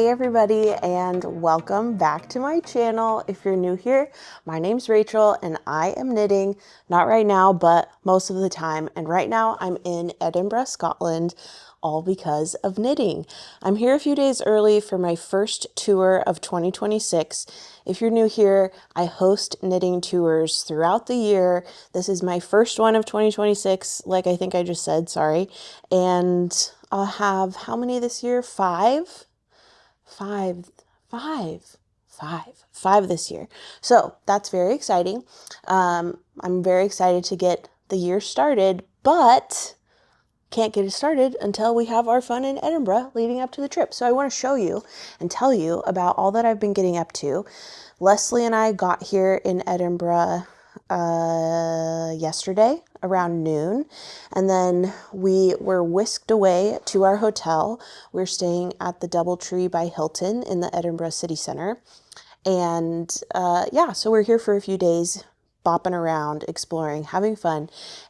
Hey everybody, and welcome back to my channel. If you're new here, my name's Rachel and I am knitting, not right now, but most of the time. And right now I'm in Edinburgh, Scotland, all because of knitting. I'm here a few days early for my first tour of 2026. If you're new here, I host knitting tours throughout the year. This is my first one of 2026, like I think I just said, sorry. And I'll have how many this year? Five this year. So that's very exciting. I'm very excited to get the year started, but can't get it started until we have our fun in Edinburgh leading up to the trip. So I want to show you and tell you about all that I've been getting up to. Leslie and I got here in Edinburgh yesterday around noon, and then we were whisked away to our hotel. We're staying at the DoubleTree by Hilton in the Edinburgh city center, and yeah, so we're here for a few days, bopping around, exploring, having fun.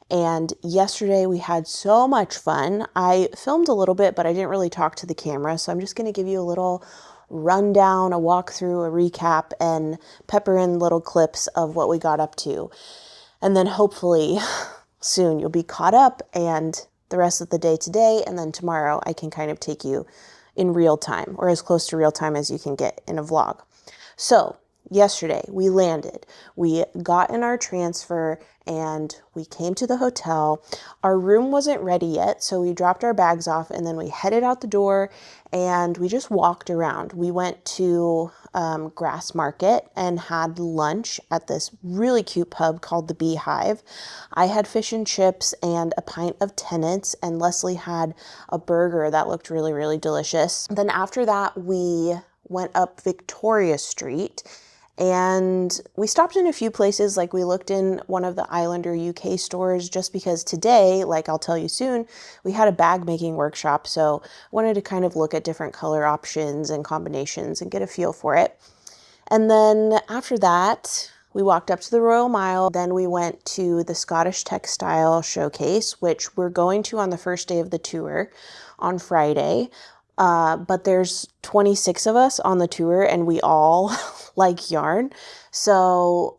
And yesterday we had so much fun. I filmed a little bit, but I didn't really talk to the camera, so I'm just going to give you a little rundown, a walkthrough, a recap, and pepper in little clips of what we got up to. And then hopefully soon you'll be caught up, and the rest of the day today, and then tomorrow I can kind of take you in real time, or as close to real time as you can get in a vlog. So yesterday we landed, we got in our transfer, and we came to the hotel. Our room wasn't ready yet, so we dropped our bags off and then we headed out the door and we just walked around. We went to Grass Market and had lunch at this really cute pub called the Beehive. I had fish and chips and a pint of Tennent's, and Leslie had a burger that looked really, really delicious. Then after that, we went up Victoria Street. And we stopped in a few places, like we looked in one of the Islander UK stores, just because today, like I'll tell you soon, we had a bag making workshop. So I wanted to kind of look at different color options and combinations and get a feel for it. And then after that, we walked up to the Royal Mile. Then we went to the Scottish Textile Showcase, which we're going to on the first day of the tour on Friday. But there's 26 of us on the tour and we all like yarn. So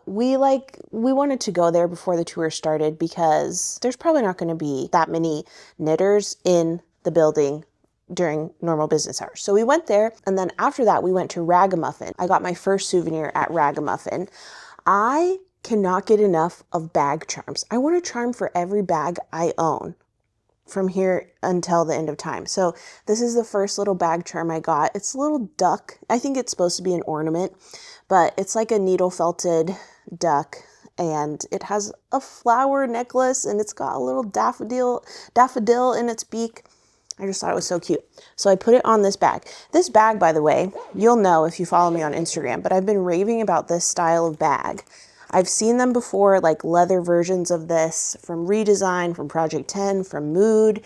we wanted to go there before the tour started because there's probably not going to be that many knitters in the building during normal business hours. So we went there, and then after that we went to Ragamuffin. I got my first souvenir at Ragamuffin. I cannot get enough of bag charms. I want a charm for every bag I own from here until the end of time. So this is the first little bag charm I got. It's a little duck. I think it's supposed to be an ornament, but it's like a needle felted duck, and it has a flower necklace, and it's got a little daffodil in its beak. I just thought it was so cute. So I put it on this bag. This bag, by the way, you'll know if you follow me on Instagram, but I've been raving about this style of bag. I've seen them before, like leather versions of this from Redesign, from Project 10, from Mood,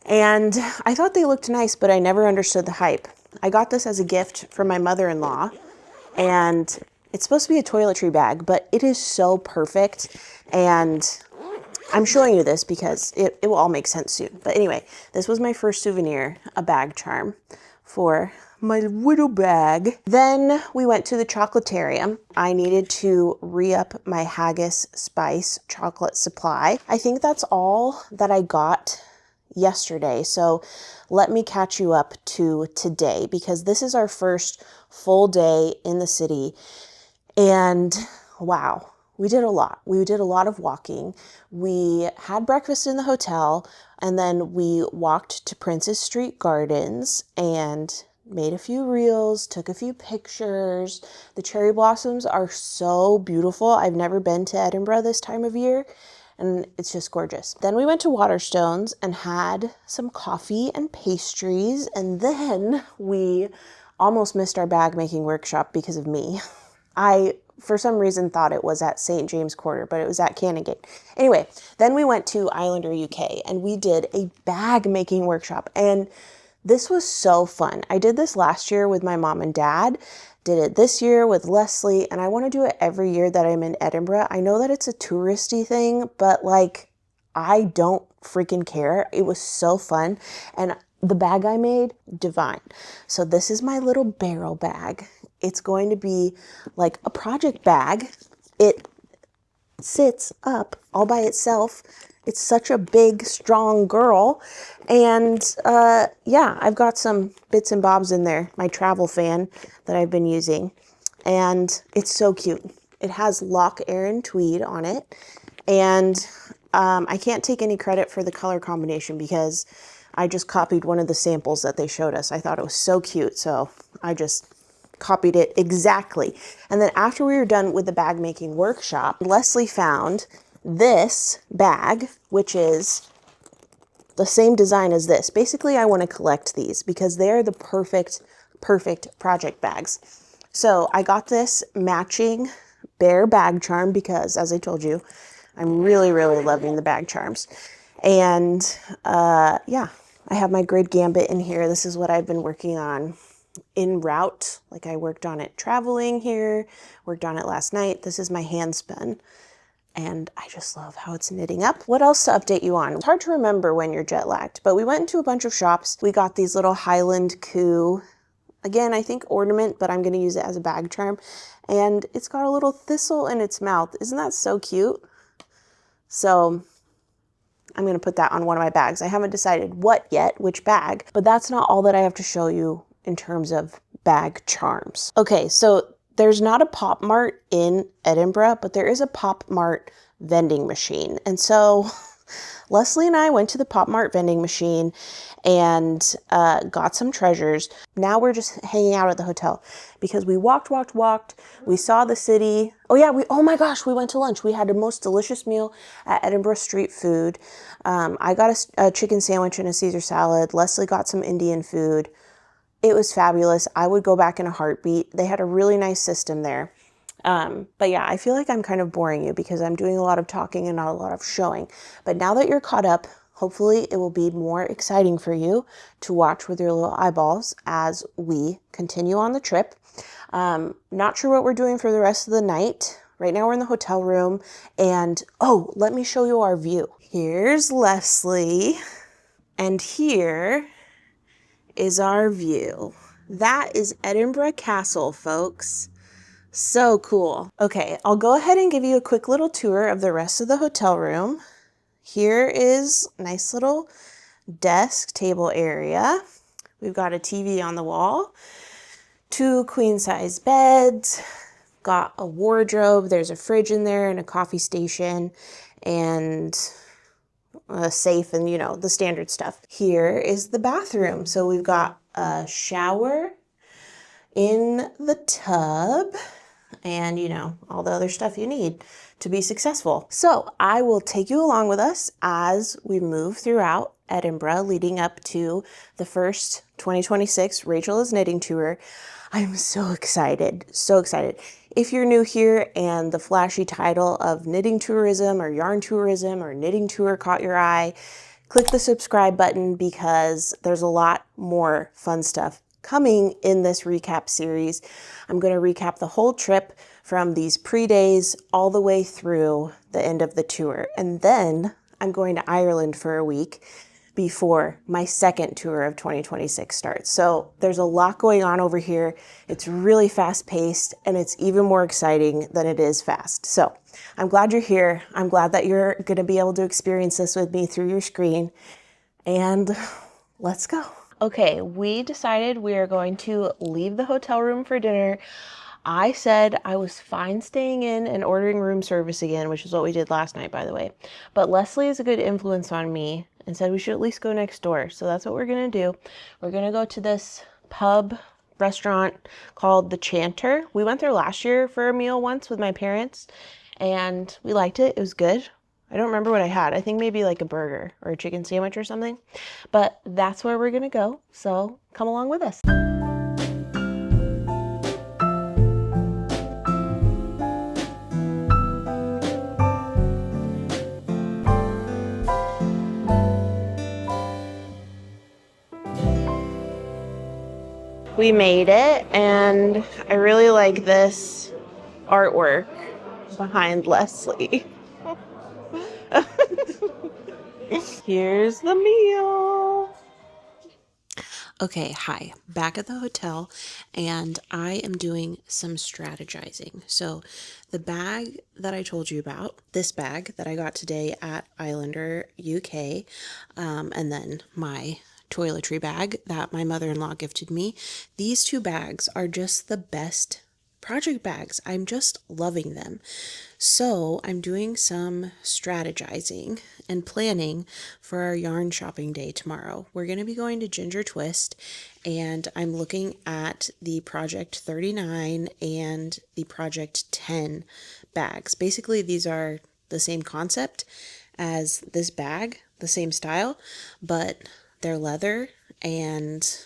and I thought they looked nice, but I never understood the hype. I got this as a gift from my mother-in-law, and it's supposed to be a toiletry bag, but it is so perfect, and I'm showing you this because it will all make sense soon. But anyway, this was my first souvenir, a bag charm for my little bag. Then we went to the Chocolatarium. I needed to re-up my Haggis Spice chocolate supply. I think that's all that I got yesterday. So let me catch you up to today, because this is our first full day in the city. And wow, we did a lot. We did a lot of walking. We had breakfast in the hotel, and then we walked to Princess Street Gardens and made a few reels, took a few pictures. The cherry blossoms are so beautiful. I've never been to Edinburgh this time of year, and it's just gorgeous. Then we went to Waterstones and had some coffee and pastries, and then we almost missed our bag making workshop because of me. I, for some reason, thought it was at St. James Quarter, but it was at Canongate. Anyway, then we went to Islander UK and we did a bag making workshop, and this was so fun. I did this last year with my mom and dad, did it this year with Leslie, and I want to do it every year that I'm in Edinburgh. I know that it's a touristy thing, but like, I don't freaking care. It was so fun. And the bag I made, divine. So this is my little barrel bag. It's going to be like a project bag. It sits up all by itself. It's such a big, strong girl. And yeah, I've got some bits and bobs in there. My travel fan that I've been using. And it's so cute. It has Loch Erin tweed on it. And I can't take any credit for the color combination because I just copied one of the samples that they showed us. I thought it was so cute, so I just copied it exactly. And then after we were done with the bag making workshop, Leslie found this bag, which is the same design as this. Basically, I want to collect these because they're the perfect project bags. So I got this matching bear bag charm because, as I told you, I'm really loving the bag charms. And yeah, I have my grid gambit in here. This is what I've been working on en route. Like I worked on it traveling here, worked on it last night. This is my hand spun. And I just love how it's knitting up. What else to update you on? It's hard to remember when you're jet lagged, but we went into a bunch of shops. We got these little Highland Coo, again, I think ornament, but I'm gonna use it as a bag charm. And it's got a little thistle in its mouth. Isn't that so cute? So I'm gonna put that on one of my bags. I haven't decided what yet, which bag, but that's not all that I have to show you in terms of bag charms. Okay, so there's not a Pop Mart in Edinburgh, but there is a Pop Mart vending machine. And so Leslie and I went to the Pop Mart vending machine and got some treasures. Now we're just hanging out at the hotel because we walked. We saw the city. Oh yeah, oh my gosh, we went to lunch. We had the most delicious meal at Edinburgh Street Food. I got a chicken sandwich and a Caesar salad. Leslie got some Indian food. It was fabulous. I would go back in a heartbeat. They had a really nice system there. But yeah, I feel like I'm kind of boring you because I'm doing a lot of talking and not a lot of showing. But now that you're caught up, hopefully it will be more exciting for you to watch with your little eyeballs as we continue on the trip. Not sure what we're doing for the rest of the night. Right now we're in the hotel room and oh, let me show you our view. Here's Leslie and here is our view. That is Edinburgh Castle, folks. So cool. Okay, I'll go ahead and give you a quick little tour of the rest of the hotel room. Here is a nice little desk table area. We've got a TV on the wall, 2 queen-size beds, got a wardrobe, there's a fridge in there and a coffee station and a safe and, you know, the standard stuff. Here is the bathroom. So we've got a shower in the tub and, you know, all the other stuff you need to be successful. So I will take you along with us as we move throughout Edinburgh leading up to the first 2026 Rachel is Knitting Tour. I'm so excited, so excited. If you're new here and the flashy title of knitting tourism or yarn tourism or knitting tour caught your eye, click the subscribe button because there's a lot more fun stuff coming in this recap series. I'm going to recap the whole trip from these pre-days all the way through the end of the tour. And then I'm going to Ireland for a week before my second tour of 2026 starts. So there's a lot going on over here. It's really fast paced and it's even more exciting than it is fast. So I'm glad you're here. I'm glad that you're going to be able to experience this with me through your screen. And let's go. Okay, we decided we are going to leave the hotel room for dinner. I said I was fine staying in and ordering room service again, which is what we did last night, by the way. But Leslie is a good influence on me and said we should at least go next door. So that's what we're going to do. We're going to go to this pub restaurant called The Chanter. We went there last year for a meal once with my parents and we liked it. It was good. I don't remember what I had. I think maybe like a burger or a chicken sandwich or something. But that's where we're going to go. So come along with us. We made it, and I really like this artwork behind Leslie. Here's the meal. Okay, hi, back at the hotel, and I am doing some strategizing. So, the bag that I told you about, this bag that I got today at Islander UK, and then my toiletry bag that my mother-in-law gifted me, these two bags are just the best project bags. I'm just loving them. So I'm doing some strategizing and planning for our yarn shopping day tomorrow. We're going to be going to Ginger Twist, and I'm looking at the Project 39 and the Project 10 bags. Basically, these are the same concept as this bag, the same style, but they're leather and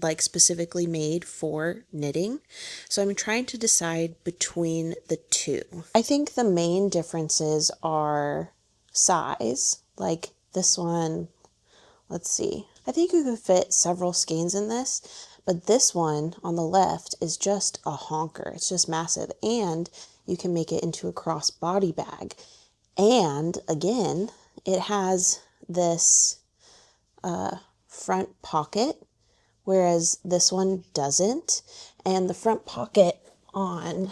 like specifically made for knitting. So I'm trying to decide between the two. I think the main differences are size. Like this one, let's see. I think you could fit several skeins in this, but this one on the left is just a honker. It's just massive, and you can make it into a crossbody bag. And again, it has this front pocket, whereas this one doesn't. And the front pocket on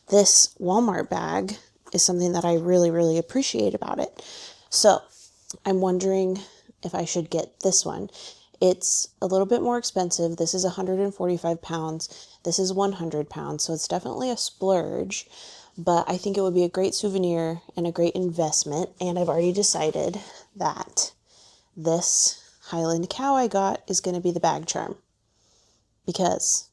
this Walmart bag is something that I really, really appreciate about it. So I'm wondering if I should get this one. It's a little bit more expensive. This is 145 pounds. This is 100 pounds. So it's definitely a splurge, but I think it would be a great souvenir and a great investment. And I've already decided that this Highland cow I got is going to be the bag charm, because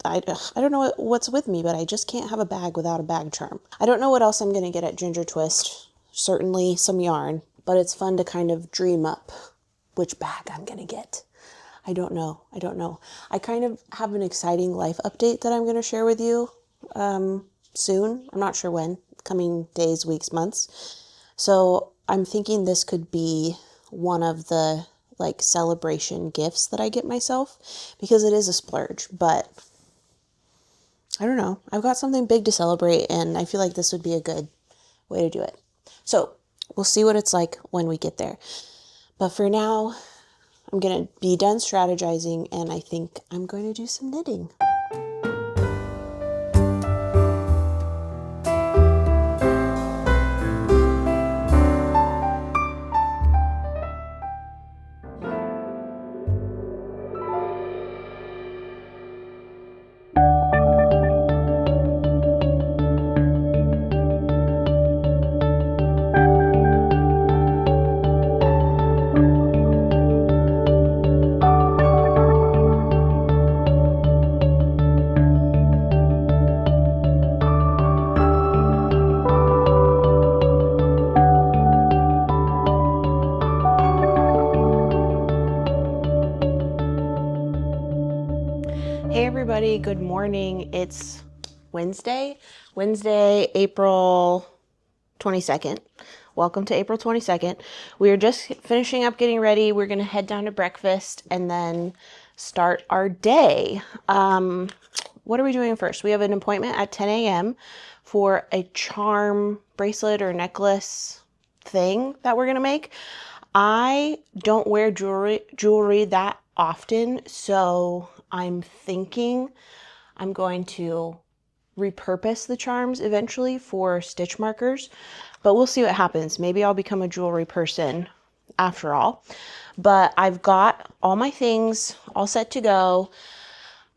I don't know what's with me, but I just can't have a bag without a bag charm. I don't know what else I'm going to get at Ginger Twist. Certainly some yarn, but it's fun to kind of dream up which bag I'm going to get. I don't know. I kind of have an exciting life update that I'm going to share with you soon. I'm not sure when, coming days, weeks, months. So I'm thinking this could be one of the like celebration gifts that I get myself, because it is a splurge, but I don't know. I've got something big to celebrate, and I feel like this would be a good way to do it. So we'll see what it's like when we get there. But for now, I'm going to be done strategizing, and I think I'm going to do some knitting. Hey everybody, good morning. It's Wednesday, April 22nd. Welcome to April 22nd. We are just finishing up getting ready. We're going to head down to breakfast and then start our day. What are we doing first? We have an appointment at 10 a.m. for a charm bracelet or necklace thing that we're going to make. I don't wear jewelry that often, so I'm thinking I'm going to repurpose the charms eventually for stitch markers, but we'll see what happens. Maybe I'll become a jewelry person after all. But I've got all my things all set to go.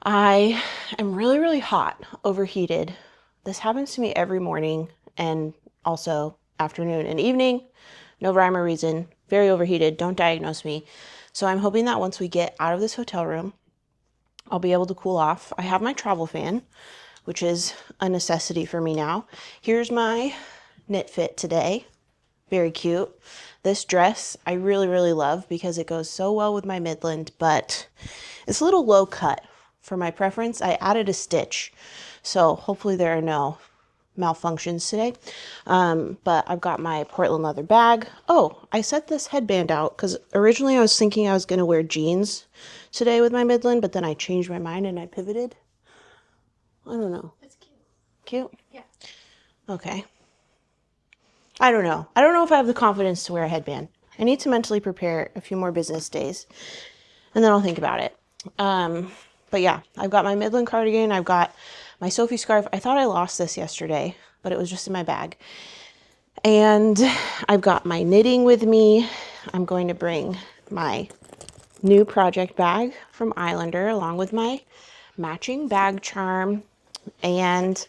I am really, really hot, overheated. This happens to me every morning and also afternoon and evening. No rhyme or reason. Very overheated. Don't diagnose me. So I'm hoping that once we get out of this hotel room, I'll be able to cool off. I have my travel fan, which is a necessity for me now. Here's my knit fit today. Very cute. This dress I really, really love because it goes so well with my Midland, but it's a little low cut for my preference. I added a stitch, so hopefully there are no malfunctions today. But I've got my Portland leather bag. Oh, I set this headband out because originally I was thinking I was going to wear jeans today with my Midland, but then I changed my mind and I pivoted. I don't know. That's cute. Cute? Yeah. Okay. I don't know if I have the confidence to wear a headband. I need to mentally prepare a few more business days. and then I'll think about it. But yeah, I've got my Midland cardigan. I've got my Sophie scarf. I thought I lost this yesterday, but it was just in my bag. And I've got my knitting with me. I'm going to bring my new project bag from Islander along with my matching bag charm. And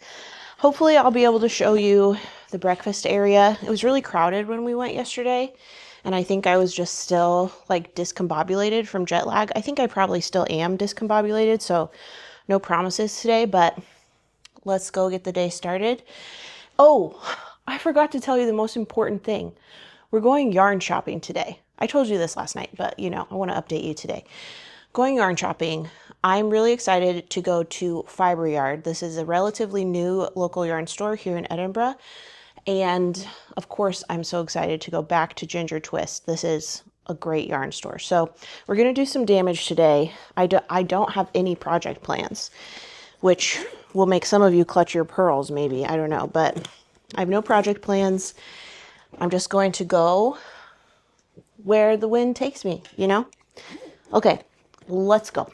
hopefully I'll be able to show you the breakfast area. It was really crowded when we went yesterday, and I think I was just still like discombobulated from jet lag. I think I probably still am discombobulated, so no promises today, but let's go get the day started. Oh, I forgot to tell you the most important thing. We're going yarn shopping today. I told you this last night, but you know, I want to update you today. Going yarn shopping. I'm really excited to go to Fiber Yard. This is a relatively new local yarn store here in Edinburgh. And of course, I'm so excited to go back to Ginger Twist. This is a great yarn store. So we're going to do some damage today. I don't have any project plans, which will make some of you clutch your pearls maybe. I don't know, but I have no project plans. I'm just going to go where the wind takes me, you know? Okay, let's go.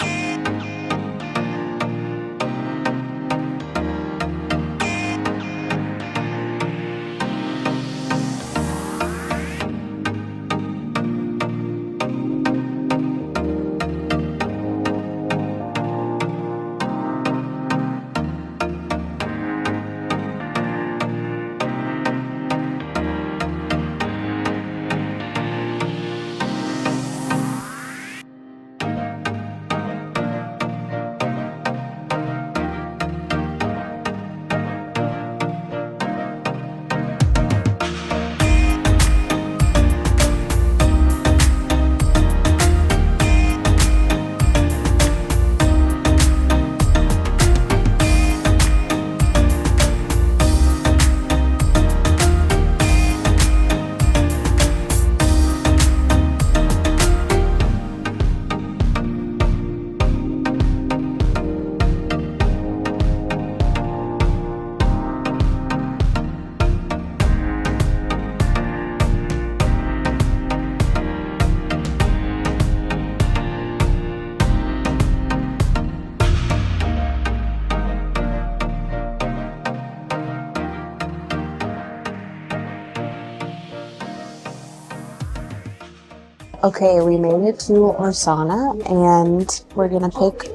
Okay, we made it to Orsana and we're gonna pick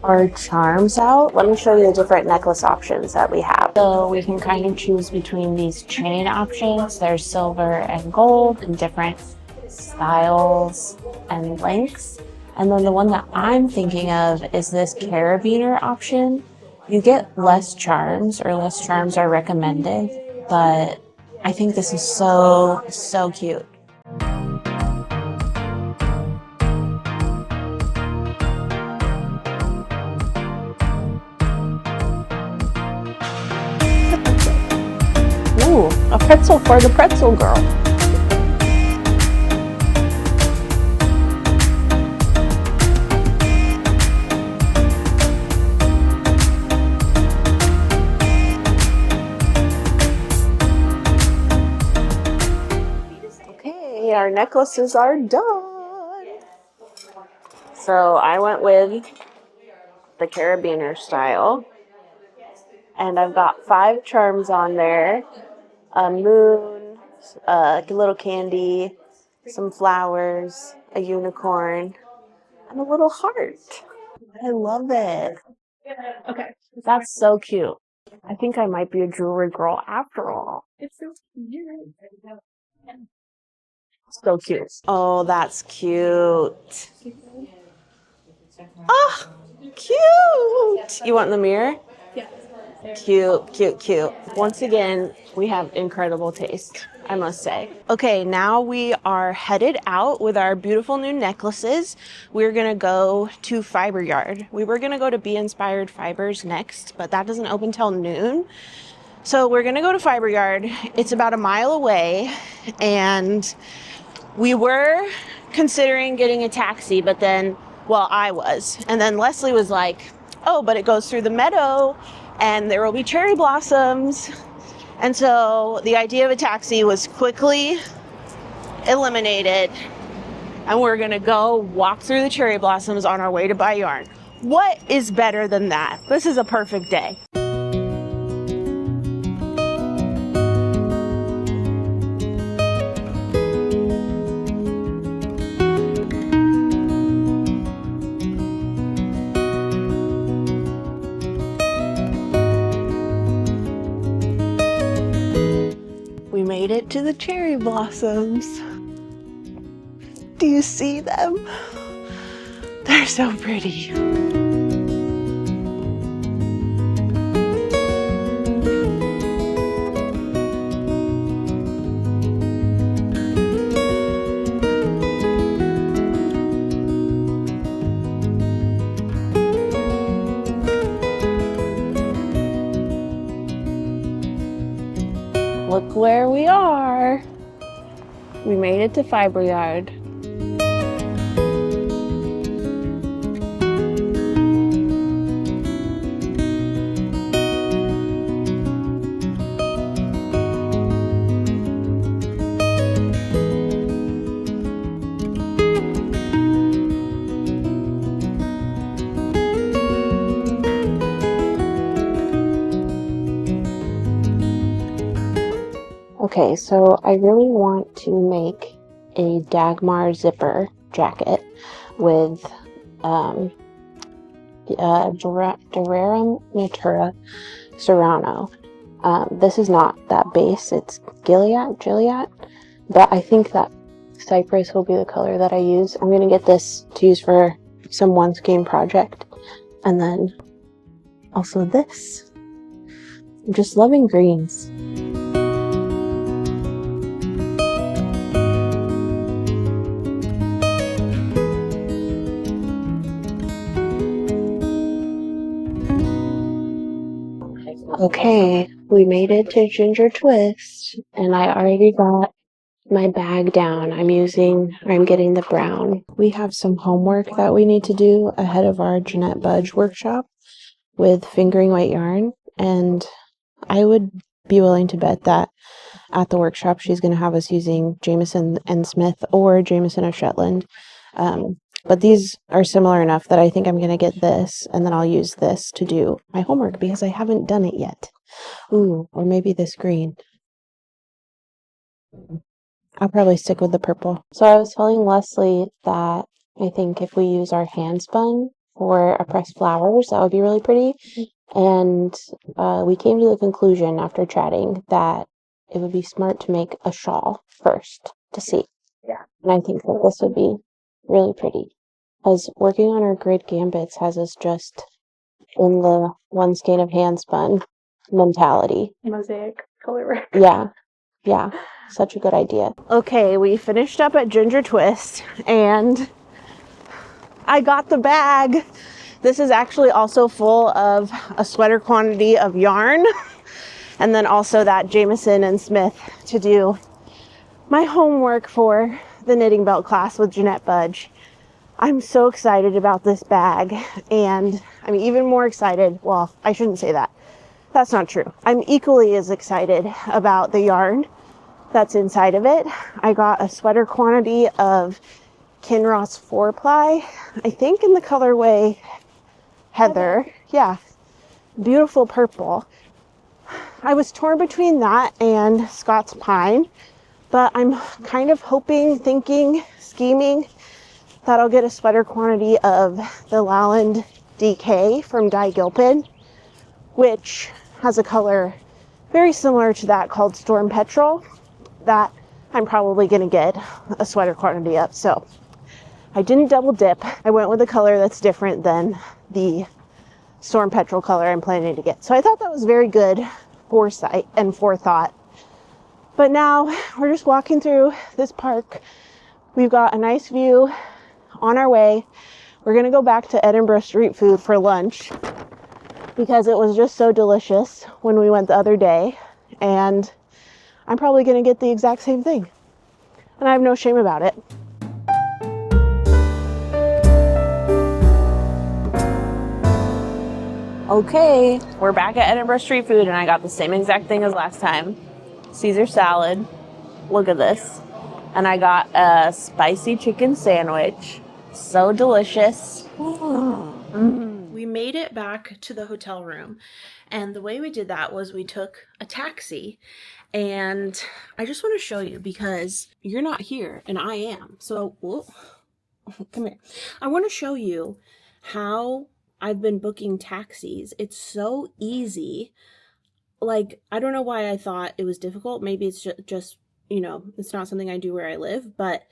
our charms out. Let me show you the different necklace options that we have. So we can kind of choose between these chain options. There's silver and gold in different styles and lengths. And then the one that I'm thinking of is this carabiner option. You get less charms, or less charms are recommended, but I think this is so cute. Ooh, a pretzel for the pretzel girl. Okay, our necklaces are done. So I went with the carabiner style, and I've got 5 charms on there. A moon, a little candy, some flowers, a unicorn, and a little heart. I love it. Okay. That's so cute. I think I might be a jewelry girl after all. It's so cute. So cute. Oh, that's cute. Oh, cute. You want in the mirror? Cute. Once again, we have incredible taste, I must say. Okay, now we are headed out with our beautiful new necklaces. We're gonna go to Fiber Yard. We were gonna go to Be Inspired Fibers next, but that doesn't open till noon. So we're gonna go to Fiber Yard. It's about a mile away, and we were considering getting a taxi, but then, well, I was. And then Leslie was like, oh, but it goes through the meadow and there will be cherry blossoms. And so the idea of a taxi was quickly eliminated. and we're gonna go walk through the cherry blossoms on our way to buy yarn. What is better than that? This is a perfect day. We made it to the cherry blossoms. Do you see them? They're so pretty. Look where we are. We made it to Fiber Yard. Okay, so I really want to make a Dagmar zipper jacket with Durarem Natura Serrano. This is not that base, it's Gilliat, but I think that Cypress will be the color that I use. I'm going to get this to use for some one skein project, and then also this. I'm just loving greens. Okay, we made it to Ginger Twist, and I already got my bag down. I'm getting the brown. We have some homework that we need to do ahead of our Jeanette Budge workshop with fingering weight yarn, and I would be willing to bet that at the workshop she's going to have us using Jamieson and Smith or Jamieson of Shetland. But these are similar enough that I think I'm going to get this, and then I'll use this to do my homework because I haven't done it yet. Ooh, or maybe this green. I'll probably stick with the purple. So I was telling Leslie that I think if we use our hand spun for our pressed flowers, that would be really pretty. And we came to the conclusion after chatting that it would be smart to make a shawl first to see. Yeah. And I think that this would be really pretty, because working on our grid gambits has us just in the one skein of hand spun mentality. Mosaic color. Yeah, such a good idea. Okay, we finished up at Ginger Twist, and I got the bag. This is actually also full of a sweater quantity of yarn, and then also that Jamieson and Smith to do my homework for the knitting belt class with Jeanette Budge. I'm so excited about this bag, and I'm even more excited. Well, I shouldn't say that. That's not true. I'm equally as excited about the yarn that's inside of it. I got a sweater quantity of Kinross 4-ply, I think in the colorway Heather. Yeah, beautiful purple. I was torn between that and Scott's Pine, but I'm kind of hoping, thinking, scheming that I'll get a sweater quantity of the Lowland DK from Dye Gilpin, which has a color very similar to that called Storm Petrol that I'm probably going to get a sweater quantity of. So I didn't double dip. I went with a color that's different than the Storm Petrol color I'm planning to get. So I thought that was very good foresight and forethought. But now we're just walking through this park. We've got a nice view on our way. We're going to go back to Edinburgh Street Food for lunch because it was just so delicious when we went the other day, and I'm probably going to get the exact same thing, and I have no shame about it. Okay, we're back at Edinburgh Street Food, and I got the same exact thing as last time. Caesar salad. Look at this. And I got a spicy chicken sandwich. So delicious. We made it back to the hotel room. And the way we did that was we took a taxi. And I just want to show you because you're not here and I am. So, whoa, come here. I want to show you how I've been booking taxis. It's so easy. Like, I don't know why I thought it was difficult. Maybe it's just, you know, it's not something I do where I live. But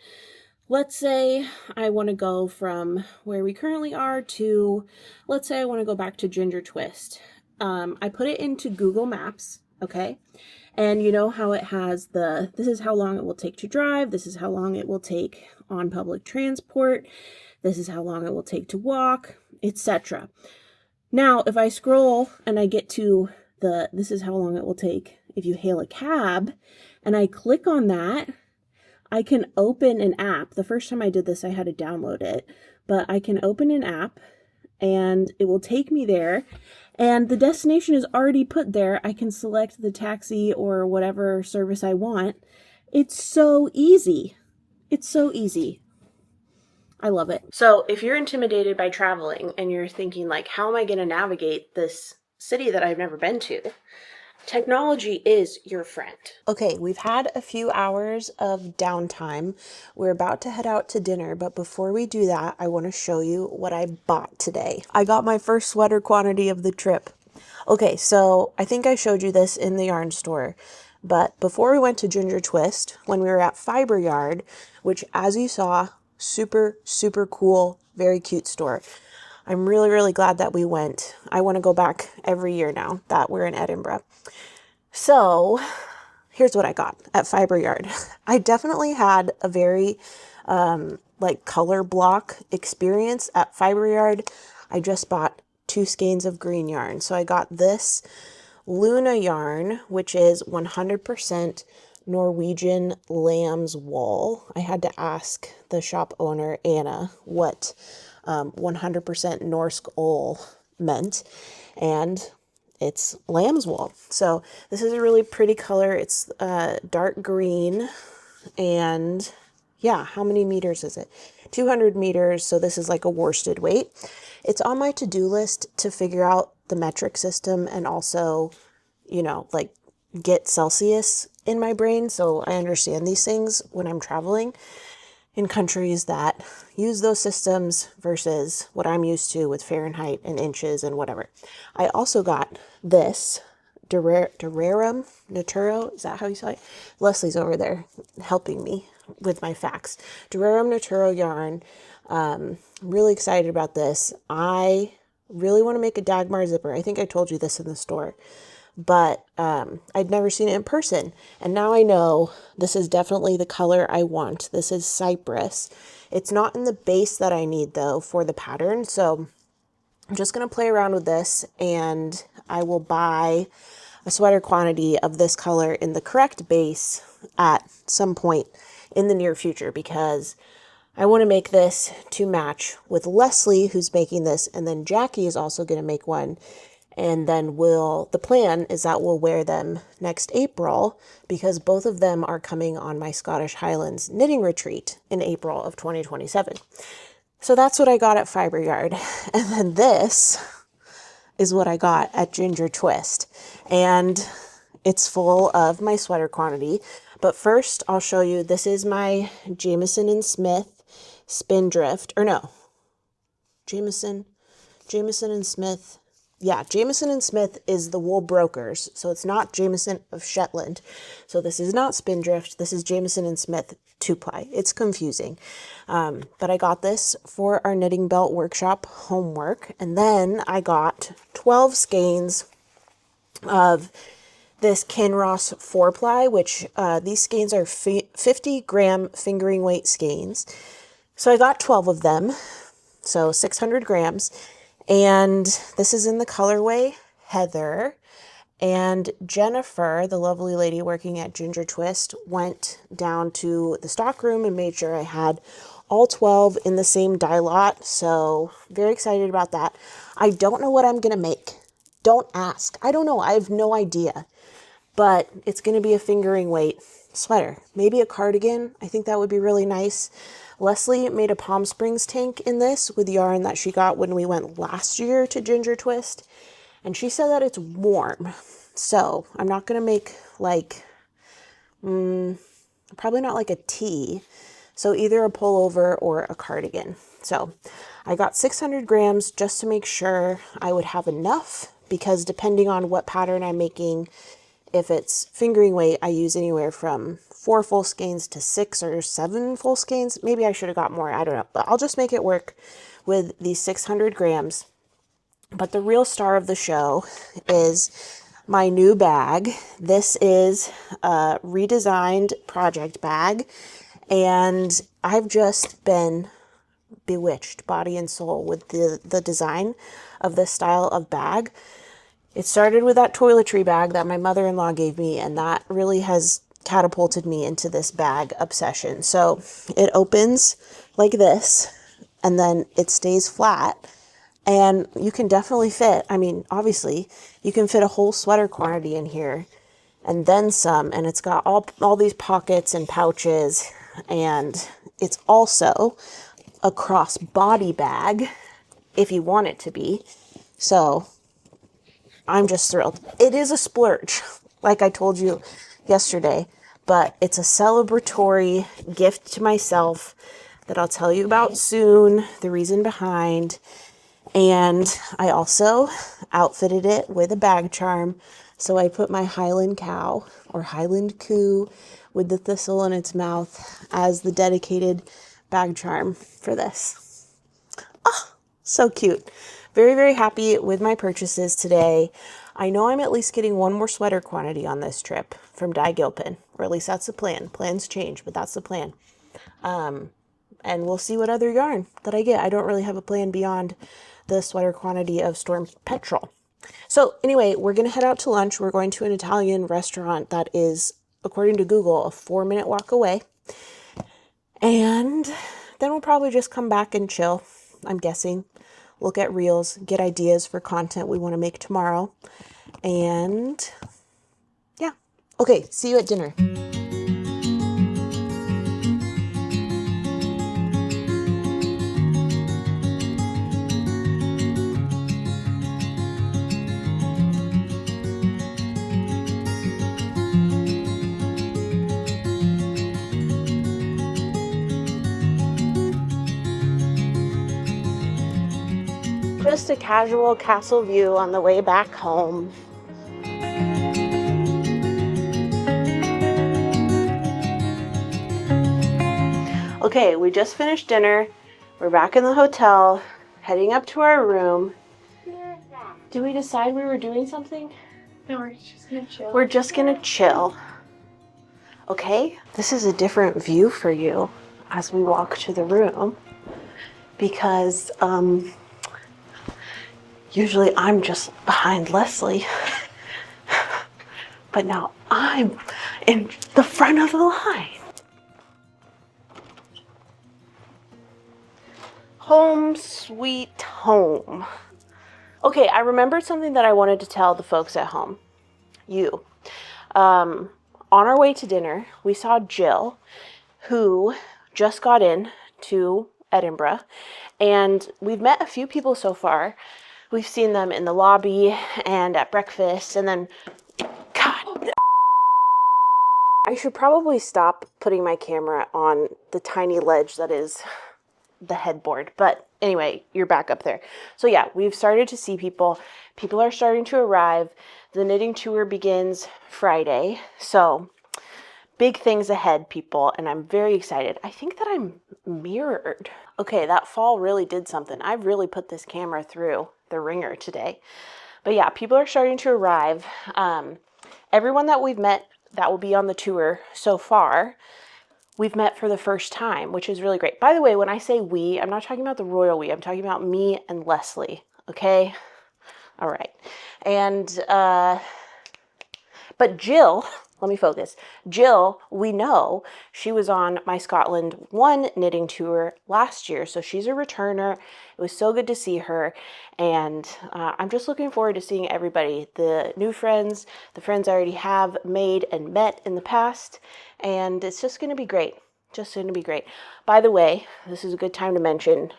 let's say I want to go from where we currently are to, let's say I want to go back to Ginger Twist. I put it into Google Maps, okay? And you know how it has this is how long it will take to drive, this is how long it will take on public transport, this is how long it will take to walk, etc. Now, if I scroll and I get to this is how long it will take if you hail a cab, and I click on that, I can open an app. The first time I did this, I had to download it, but I can open an app and it will take me there. And the destination is already put there. I can select the taxi or whatever service I want. It's so easy. It's so easy. I love it. So if you're intimidated by traveling and you're thinking like, how am I going to navigate this city that I've never been to? Technology is your friend. Okay, we've had a few hours of downtime. We're about to head out to dinner, but before we do that, I want to show you what I bought today. I got my first sweater quantity of the trip. Okay, so I think I showed you this in the yarn store, but before we went to Ginger Twist, when we were at Fiber Yard, which as you saw, super, super cool, very cute store. I'm really, really glad that we went. I want to go back every year now that we're in Edinburgh. So here's what I got at Fiber Yard. I definitely had a very like color block experience at Fiber Yard. I just bought 2 skeins of green yarn. So I got this Luna yarn, which is 100% Norwegian lamb's wool. I had to ask the shop owner, Anna, what 100% Norse wool meant, and it's lamb's wool. So this is a really pretty color. It's dark green, and yeah, how many meters is it? 200 meters, so this is like a worsted weight. It's on my to-do list to figure out the metric system and also, you know, like get Celsius in my brain so I understand these things when I'm traveling in countries that use those systems versus what I'm used to with Fahrenheit and inches and whatever. I also got this Durarum Naturo. Is that how you say it? Leslie's over there helping me with my facts. Durarum Naturo yarn. I'm really excited about this. I really want to make a Dagmar zipper. I think I told you this in the store, but I'd never seen it in person. And now I know this is definitely the color I want. This is Cypress. It's not in the base that I need though for the pattern. So I'm just going to play around with this, and I will buy a sweater quantity of this color in the correct base at some point in the near future, because I want to make this to match with Leslie, who's making this, and then Jackie is also going to make one. And then the plan is that we'll wear them next April, because both of them are coming on my Scottish Highlands knitting retreat in April of 2027. So that's what I got at Fiber Yard. And then this is what I got at Ginger Twist. And it's full of my sweater quantity. But first I'll show you, this is my Jamieson and Smith Spindrift, or no, Jamieson and Smith. Yeah, Jamieson and Smith is the wool brokers, so it's not Jamieson of Shetland. So this is not Spindrift, this is Jamieson and Smith 2-ply. It's confusing. But I got this for our knitting belt workshop homework. And then I got 12 skeins of this Kinross 4-ply, which these skeins are 50-gram fingering weight skeins. So I got 12 of them, so 600 grams. And this is in the colorway Heather. And Jennifer, the lovely lady working at Ginger Twist, went down to the stock room and made sure I had all 12 in the same dye lot. So very excited about that. I don't know what I'm going to make. Don't ask. I don't know. I have no idea. But it's going to be a fingering weight sweater, maybe a cardigan. I think that would be really nice. Leslie made a Palm Springs tank in this with yarn that she got when we went last year to Ginger Twist. And she said that it's warm. So I'm not going to make like, probably not like a tee. So either a pullover or a cardigan. So I got 600 grams just to make sure I would have enough, because depending on what pattern I'm making, if it's fingering weight, I use anywhere from 4 full skeins to 6 or 7 full skeins. Maybe I should have got more, I don't know, but I'll just make it work with these 600 grams. But the real star of the show is my new bag. This is a redesigned project bag, and I've just been bewitched body and soul with the design of this style of bag. It started with that toiletry bag that my mother-in-law gave me, and that really has catapulted me into this bag obsession. So it opens like this, and then it stays flat, and you can definitely fit, I mean, obviously, you can fit a whole sweater quantity in here, and then some, and it's got all these pockets and pouches, and it's also a cross-body bag, if you want it to be. So I'm just thrilled. It is a splurge, like I told you yesterday, but it's a celebratory gift to myself that I'll tell you about soon, the reason behind. And I also outfitted it with a bag charm. So I put my Highland cow or Highland coo with the thistle in its mouth as the dedicated bag charm for this. Oh, so cute. Very, very happy with my purchases today. I know I'm at least getting one more sweater quantity on this trip from Dye Gilpin, or at least that's the plan. Plans change, but that's the plan. And we'll see what other yarn that I get. I don't really have a plan beyond the sweater quantity of Storm Petrol. So anyway, we're going to head out to lunch. We're going to an Italian restaurant that is, according to Google, a 4-minute walk away. And then we'll probably just come back and chill, I'm guessing. Look at reels, get ideas for content we want to make tomorrow. And yeah. Okay, see you at dinner. Just a casual castle view on the way back home. Okay, we just finished dinner. We're back in the hotel, heading up to our room. Did we decide we were doing something? No, we're just gonna chill. We're just gonna chill. Okay, this is a different view for you as we walk to the room, because usually I'm just behind Leslie, but now I'm in the front of the line. Home sweet home. Okay, I remembered something that I wanted to tell the folks at home. You. On our way to dinner, we saw Jill, who just got in to Edinburgh, and we've met a few people so far. We've seen them in the lobby and at breakfast, and then, God, I should probably stop putting my camera on the tiny ledge that is the headboard. But anyway, you're back up there. So yeah, we've started to see people. People are starting to arrive. The knitting tour begins Friday. So big things ahead, people, and I'm very excited. I think that I'm mirrored. Okay, that fall really did something. I've really put this camera through the ringer today. But yeah, people are starting to arrive. Everyone that we've met that will be on the tour so far, we've met for the first time, which is really great. By the way, when I say we, I'm not talking about the royal we. I'm talking about me and Leslie, okay? All right. And, but Jill, let me focus. Jill, we know she was on my Scotland 1 knitting tour last year, so she's a returner. It was so good to see her, and I'm just looking forward to seeing everybody, the new friends, the friends I already have made and met in the past, and it's just going to be great. Just going to be great. By the way, this is a good time to mention,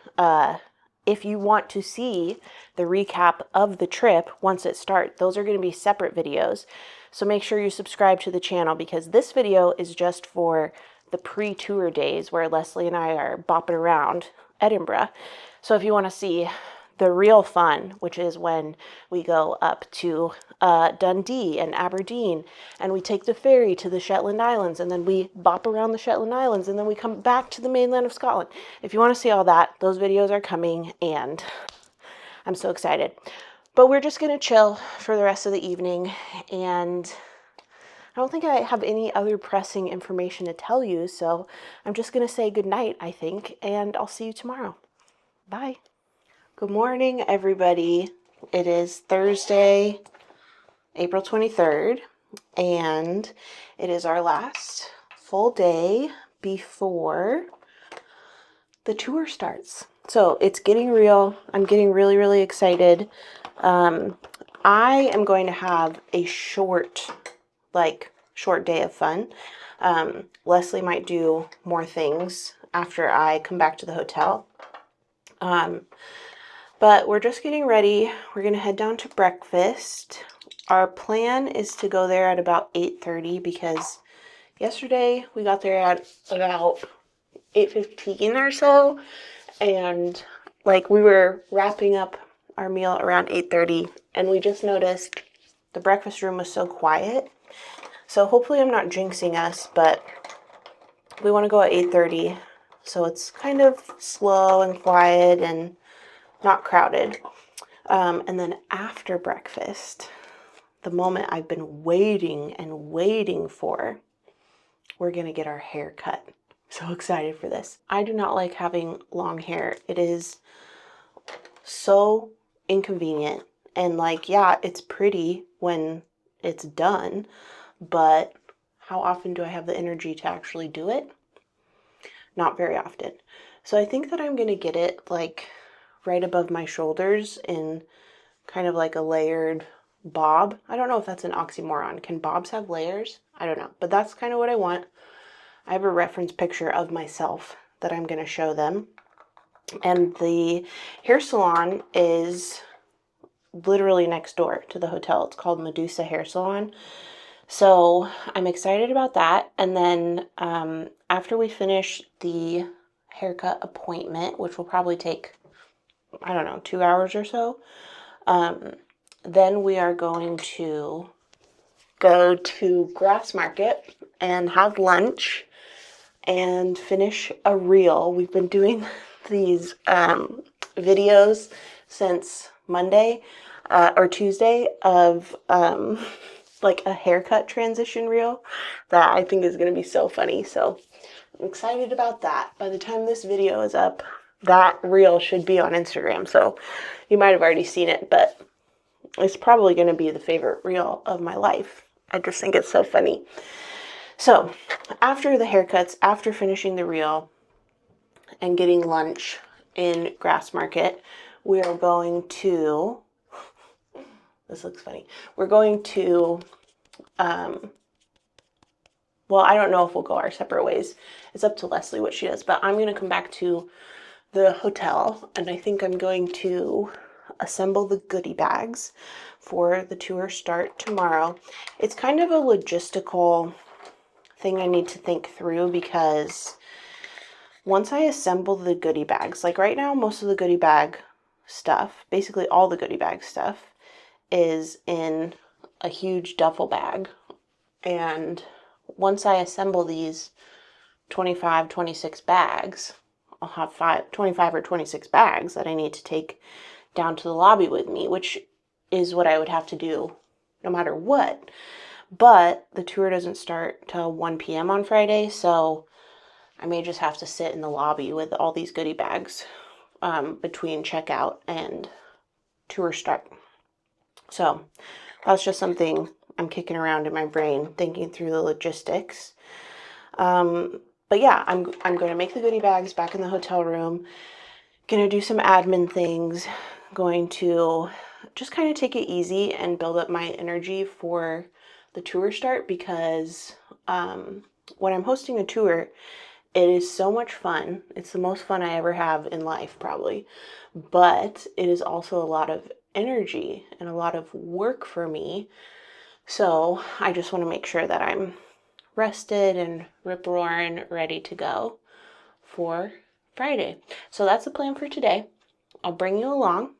if you want to see the recap of the trip once it starts, those are going to be separate videos. So make sure you subscribe to the channel, because this video is just for the pre-tour days where Leslie and I are bopping around Edinburgh. So if you want to see the real fun, which is when we go up to Dundee and Aberdeen, and we take the ferry to the Shetland Islands, and then we bop around the Shetland Islands, and then we come back to the mainland of Scotland. If you want to see all that, those videos are coming, and I'm so excited. But we're just going to chill for the rest of the evening, and I don't think I have any other pressing information to tell you, so I'm just going to say goodnight, I think, and I'll see you tomorrow. Bye. Good morning, everybody. It is Thursday, April 23rd, and it is our last full day before the tour starts. So it's getting real. I'm getting really, really excited. I am going to have a short day of fun. Leslie might do more things after I come back to the hotel. But we're just getting ready. We're going to head down to breakfast. Our plan is to go there at about 8:30 because yesterday we got there at about 8:15 or so. And we were wrapping up our meal around 8:30, and we just noticed the breakfast room was so quiet. So hopefully I'm not jinxing us, but we want to go at 8:30. So it's kind of slow and quiet and not crowded. And then after breakfast, the moment I've been waiting and waiting for, we're going to get our hair cut. So excited for this. I do not like having long hair. It is so inconvenient. And yeah, it's pretty when it's done, but how often do I have the energy to actually do it? Not very often. So I think that I'm going to get it right above my shoulders in kind of like a layered bob. I don't know if that's an oxymoron. Can bobs have layers? I don't know, but that's kind of what I want. I have a reference picture of myself that I'm going to show them. And the hair salon is literally next door to the hotel. It's called Medusa Hair Salon. So I'm excited about that. And then after we finish the haircut appointment, which will probably take, I don't know, 2 hours or so, then we are going to go to Grassmarket and have lunch and finish a reel. We've been doing these videos since Monday or Tuesday of a haircut transition reel that I think is going to be so funny. So I'm excited about that. By the time this video is up, that reel should be on Instagram. So you might have already seen it, but it's probably going to be the favorite reel of my life. I just think it's so funny. So after the haircuts, after finishing the reel and getting lunch in Grassmarket, we are going to, this looks funny, we're going to, well, I don't know if we'll go our separate ways. It's up to Leslie what she does, but I'm going to come back to the hotel, and I think I'm going to assemble the goodie bags for the tour start tomorrow. It's kind of a logistical thing I need to think through, because once I assemble the goodie bags, right now, most of the goodie bag stuff, basically all the goodie bag stuff, is in a huge duffel bag. And once I assemble these 25, 26 bags, I'll have 25 or 26 bags that I need to take down to the lobby with me, which is what I would have to do no matter what. But the tour doesn't start till 1 p.m. on Friday, so I may just have to sit in the lobby with all these goodie bags between checkout and tour start. So that's just something I'm kicking around in my brain thinking through the logistics. But yeah, I'm going to make the goodie bags back in the hotel room. Going to do some admin things. Going to just kind of take it easy and build up my energy for the tour start, because when I'm hosting a tour, it is so much fun. It's the most fun I ever have in life, probably. But it is also a lot of energy and a lot of work for me. So I just want to make sure that I'm rested and rip-roaring, ready to go for Friday. So that's the plan for today. I'll bring you along.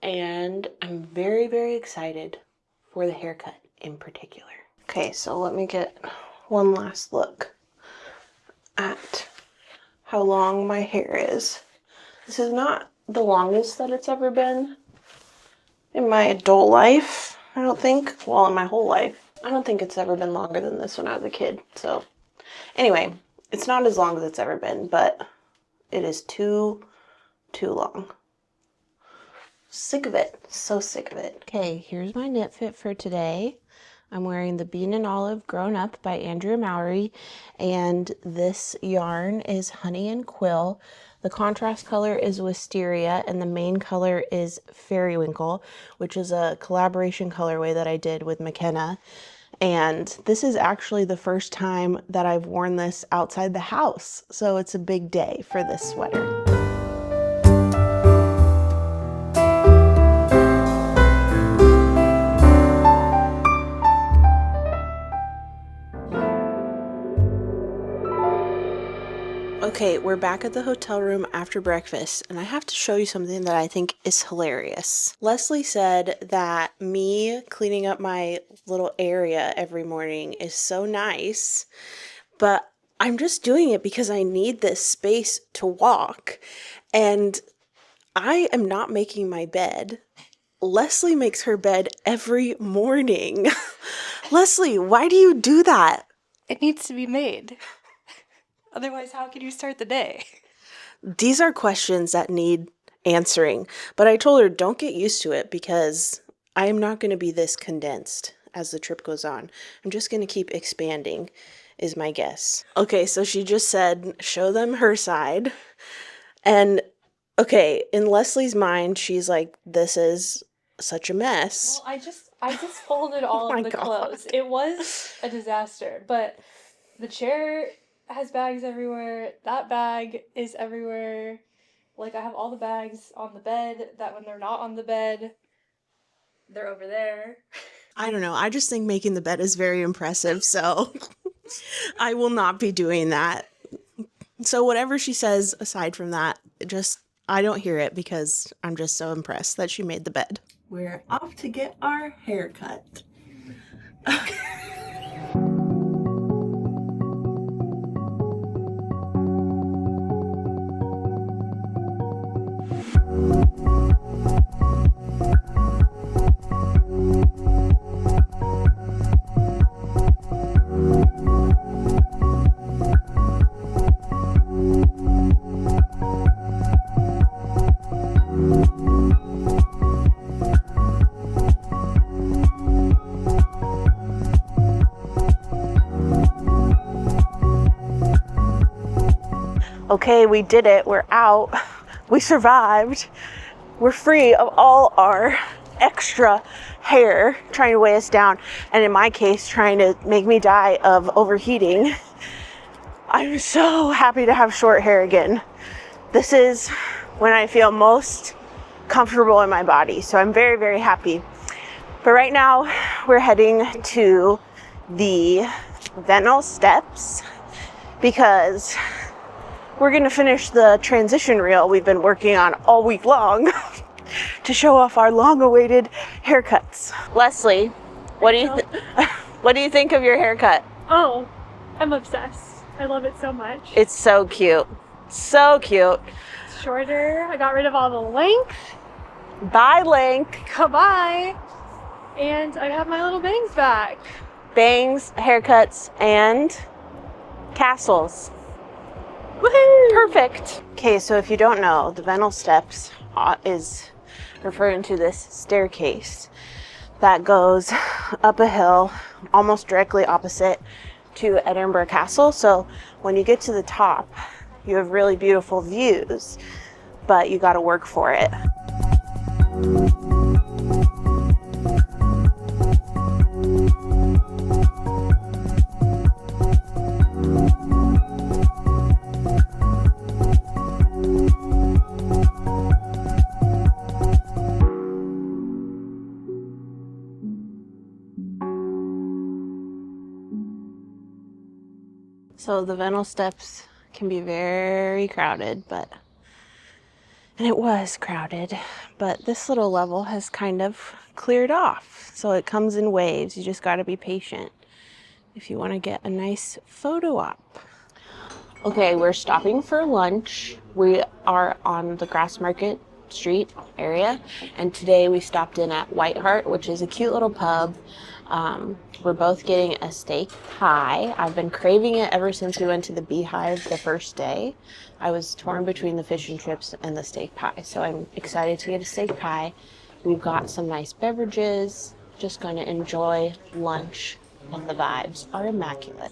And I'm very, very excited for the haircut in particular. Okay, so let me get one last look at how long my hair is. This is not the longest that it's ever been in my adult life, I don't think. Well, in my whole life. I don't think it's ever been longer than this when I was a kid. So anyway, it's not as long as it's ever been, but it is too long. Sick of it. So sick of it. Okay, here's my knit fit for today. I'm wearing the Bean and Olive Grown Up by Andrea Mowry, and this yarn is Honey and Quill. The contrast color is Wisteria, and the main color is Fairywinkle, which is a collaboration colorway that I did with McKenna. And this is actually the first time that I've worn this outside the house, so it's a big day for this sweater. Okay, we're back at the hotel room after breakfast, and I have to show you something that I think is hilarious. Leslie said that me cleaning up my little area every morning is so nice, but I'm just doing it because I need this space to walk, and I am not making my bed. Leslie makes her bed every morning. Leslie, why do you do that? It needs to be made. Otherwise, how can you start the day? These are questions that need answering, but I told her don't get used to it because I am not going to be this condensed as the trip goes on. I'm just going to keep expanding is my guess. Okay, so she just said show them her side. And okay, in Leslie's mind, she's like, this is such a mess. Well, I just folded all of the clothes. It was a disaster, but the chair has bags everywhere. That bag is everywhere. Like, I have all the bags on the bed that when they're not on the bed, they're over there. I don't know. I just think making the bed is very impressive, so I will not be doing that. So whatever she says aside from that, I don't hear it because I'm just so impressed that she made the bed. We're off to get our hair cut. Okay, we did it. We're out. We survived. We're free of all our extra hair trying to weigh us down, and in my case, trying to make me die of overheating. I'm so happy to have short hair again. This is when I feel most comfortable in my body, so I'm very, very happy. But right now, we're heading to the Vennel Steps because we're gonna finish the transition reel we've been working on all week long to show off our long-awaited haircuts. Leslie, what do you think of your haircut? Oh, I'm obsessed. I love it so much. It's so cute. So cute. It's shorter. I got rid of all the length. Bye, length. Goodbye. And I have my little bangs back. Bangs, haircuts, and castles. Woohoo! Perfect. Okay, so if you don't know, the Vennel Steps is referring to this staircase that goes up a hill, almost directly opposite to Edinburgh Castle. So when you get to the top, you have really beautiful views, but you got to work for it. So the Vennel steps can be very crowded, and it was crowded, but this little level has kind of cleared off. So it comes in waves. You just got to be patient if you want to get a nice photo op. Okay, we're stopping for lunch. We are on the Grassmarket Street area, and today we stopped in at White Hart, which is a cute little pub. We're both getting a steak pie. I've been craving it ever since we went to the Beehive the first day. I was torn between the fish and chips and the steak pie, so I'm excited to get a steak pie. We've got some nice beverages, just going to enjoy lunch, and the vibes are immaculate.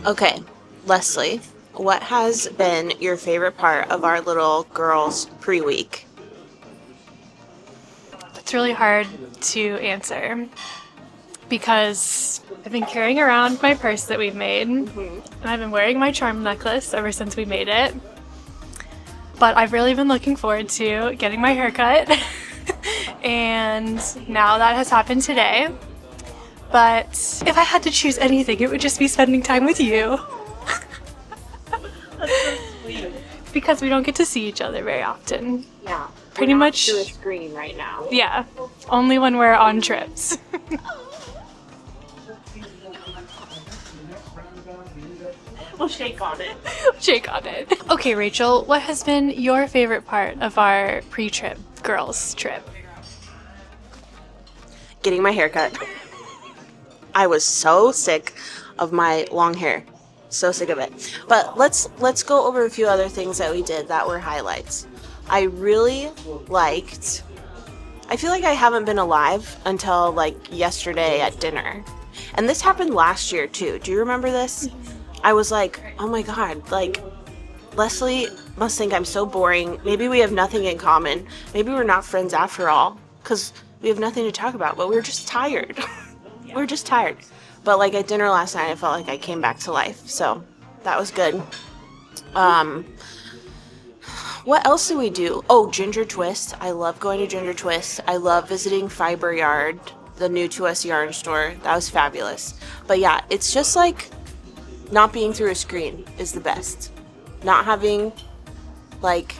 Okay, Leslie, what has been your favorite part of our little girls' pre-week? It's really hard to answer because I've been carrying around my purse that we've made, and I've been wearing my charm necklace ever since we made it. But I've really been looking forward to getting my hair cut, and now that has happened today. But if I had to choose anything, it would just be spending time with you. That's so sweet. Because we don't get to see each other very often. Yeah. Pretty much. To a screen right now. Yeah. Only when we're on trips. We'll shake on it. Shake on it. Okay, Rachel, what has been your favorite part of our pre-trip, girls' trip? Getting my hair cut. I was so sick of my long hair. So sick of it. But let's go over a few other things that we did that were highlights. I really liked, I feel like I haven't been alive until like yesterday at dinner. And this happened last year too. Do you remember this? I was like, oh my God, like Leslie must think I'm so boring. Maybe we have nothing in common. Maybe we're not friends after all, because we have nothing to talk about, but we're just tired. We're just tired. But like at dinner last night, I felt like I came back to life. So that was good. What else did we do? Oh, Ginger Twist. I love going to Ginger Twist. I love visiting Fiber Yard, the new to us yarn store. That was fabulous. But yeah, it's just like not being through a screen is the best. Not having, like,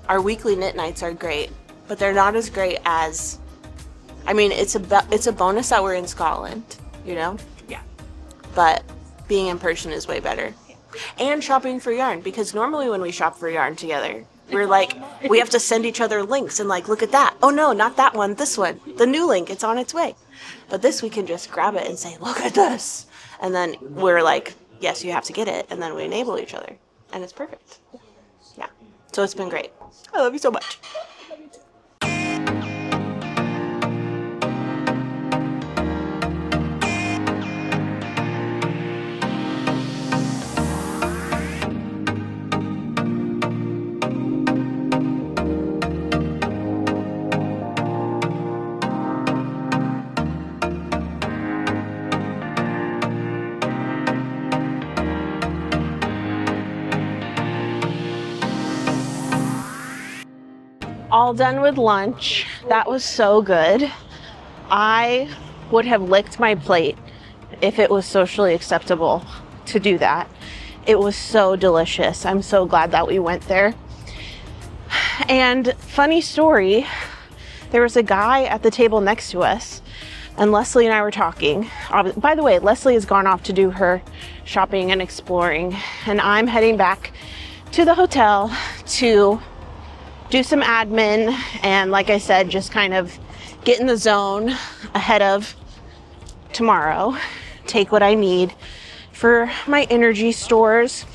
our weekly knit nights are great, but they're not as great as, I mean, it's a bonus that we're in Scotland, you know? Yeah. But being in person is way better. Yeah. And shopping for yarn, because normally when we shop for yarn together, we're like, we have to send each other links and like, look at that. Oh no, not that one, this one. The new link, it's on its way. But this, we can just grab it and say, look at this. And then we're like, yes, you have to get it. And then we enable each other. And it's perfect. Yeah. So it's been great. I love you so much. All done with lunch. That was so good. I would have licked my plate if it was socially acceptable to do that. It was so delicious. I'm so glad that we went there. And funny story, there was a guy at the table next to us, and Leslie and I were talking. By the way, Leslie has gone off to do her shopping and exploring, and I'm heading back to the hotel to do some admin and, like I said, just kind of get in the zone ahead of tomorrow. Take what I need for my energy stores.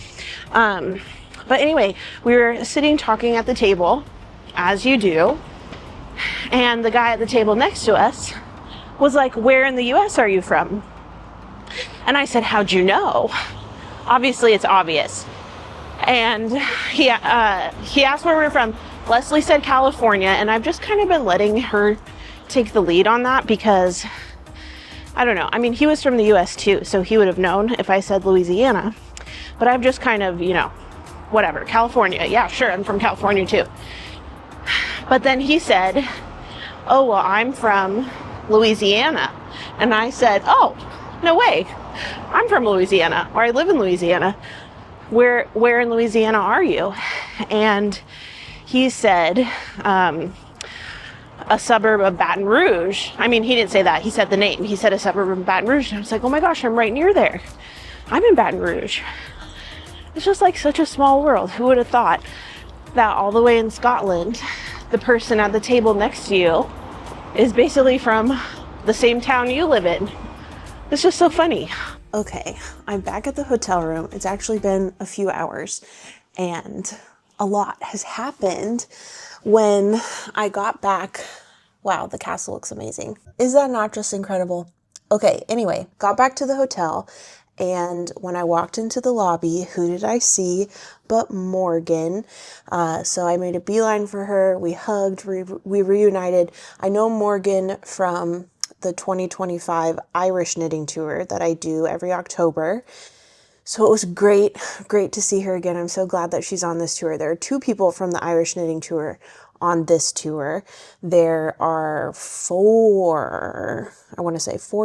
But anyway, we were sitting talking at the table, as you do, and the guy at the table next to us was like, "Where in the US are you from?" And I said, "How'd you know?" Obviously, it's obvious. And he asked where we were from. Leslie said California, and I've just kind of been letting her take the lead on that because, I don't know. I mean, he was from the US too, so he would have known if I said Louisiana. But I've just kind of, whatever. California. Yeah, sure, I'm from California too. But then he said, "Oh, well, I'm from Louisiana." And I said, "Oh, no way. I'm from Louisiana, or I live in Louisiana. Where in Louisiana are you?" And he said, a suburb of Baton Rouge. I mean, he didn't say that. He said the name. He said a suburb of Baton Rouge. And I was like, "Oh my gosh, I'm right near there. I'm in Baton Rouge." It's just like such a small world. Who would have thought that all the way in Scotland, the person at the table next to you is basically from the same town you live in? It's just so funny. Okay, I'm back at the hotel room. It's actually been a few hours and a lot has happened. When I got back, wow, the castle looks amazing. Is that not just incredible? Okay, anyway, got back to the hotel, and when I walked into the lobby, who did I see but Morgan? So I made a beeline for her. We hugged, we reunited. I know Morgan from the 2025 Irish knitting tour that I do every October. So it was great to see her again. I'm so glad that she's on this tour. There are 2 people from the Irish knitting tour on this tour. There are 4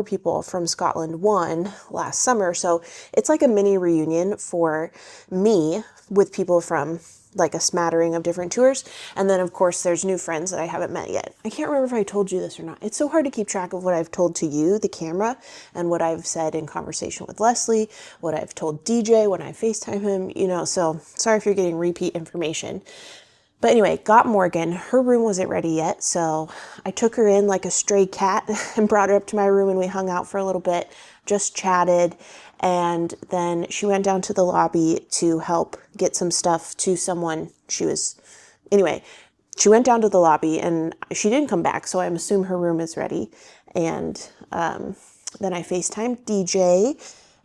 people from Scotland, 1 last summer. So it's like a mini reunion for me with people from like a smattering of different tours. And then of course there's new friends that I haven't met yet. I can't remember if I told you this or not. It's so hard to keep track of what I've told to you, the camera, and what I've said in conversation with Leslie, what I've told DJ when I FaceTime him, so sorry if you're getting repeat information. But anyway, got Morgan. Her room wasn't ready yet, so I took her in like a stray cat and brought her up to my room, and we hung out for a little bit, just chatted. And then she went down to the lobby to help get some stuff to someone. She went down to the lobby and she didn't come back, so I'm assuming her room is ready. And then I FaceTimed DJ,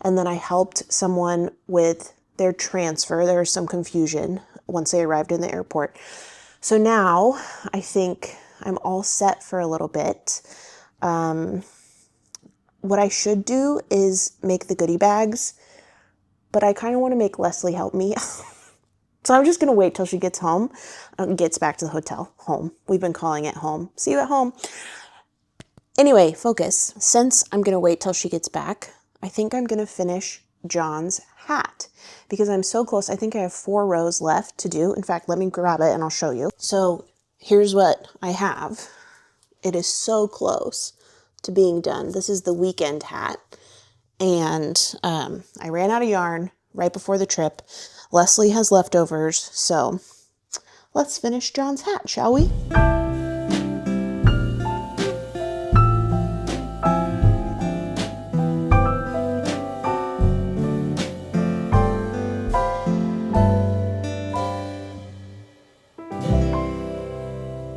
and then I helped someone with their transfer. There was some confusion once they arrived in the airport. So now I think I'm all set for a little bit. What I should do is make the goodie bags, but I kind of want to make Leslie help me. So I'm just going to wait till she gets home, gets back to the hotel. Home. We've been calling it home. See you at home. Anyway, focus. Since I'm going to wait till she gets back, I think I'm going to finish John's hat because I'm so close. I think I have 4 rows left to do. In fact, let me grab it and I'll show you. So here's what I have. It is so close to being done. This is the weekend hat. And I ran out of yarn right before the trip. Leslie has leftovers. So let's finish John's hat, shall we?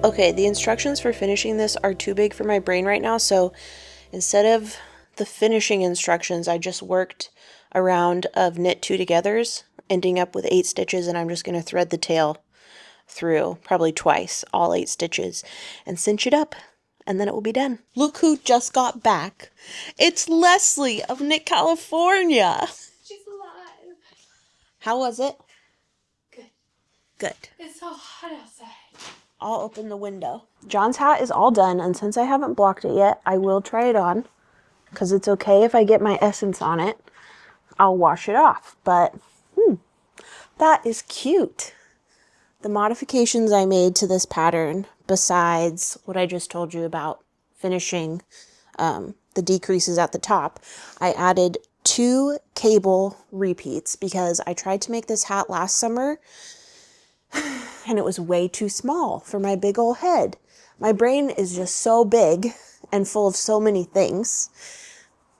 Okay, the instructions for finishing this are too big for my brain right now, so instead of the finishing instructions, I just worked a round of knit 2 togethers, ending up with 8 stitches, and I'm just going to thread the tail through, probably twice, all 8 stitches, and cinch it up, and then it will be done. Look who just got back. It's Leslie of Knit California. She's alive. How was it? Good. Good. It's so hot outside. I'll open the window. John's hat is all done, and since I haven't blocked it yet, I will try it on, because it's okay if I get my essence on it. I'll wash it off, but that is cute. The modifications I made to this pattern, besides what I just told you about finishing the decreases at the top, I added 2 cable repeats because I tried to make this hat last summer and it was way too small for my big old head. My brain is just so big and full of so many things,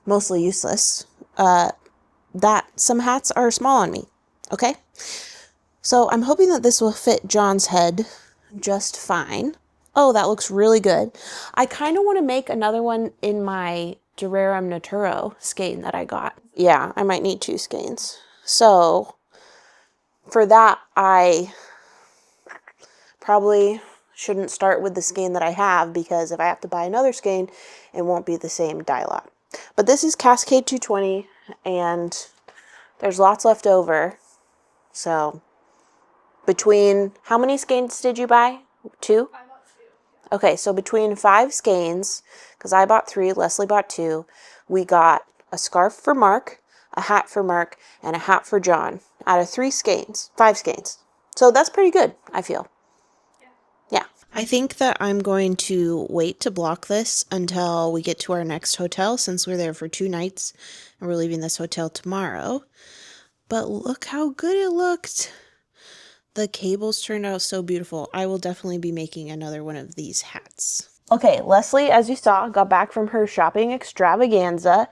mostly useless, that some hats are small on me, okay? So I'm hoping that this will fit John's head just fine. Oh, that looks really good. I kind of want to make another one in my Durarum Naturo skein that I got. Yeah, I might need 2 skeins. So for that, I probably shouldn't start with the skein that I have, because if I have to buy another skein, it won't be the same dye lot. But this is Cascade 220, and there's lots left over. So between, how many skeins did you buy? 2? I bought 2. Okay, so between 5 skeins, because I bought 3, Leslie bought 2, we got a scarf for Mark, a hat for Mark, and a hat for John out of 5 skeins. So that's pretty good, I feel. Yeah. I think that I'm going to wait to block this until we get to our next hotel, since we're there for 2 nights and we're leaving this hotel tomorrow. But look how good it looked. The cables turned out so beautiful. I will definitely be making another one of these hats. Okay, Leslie, as you saw, got back from her shopping extravaganza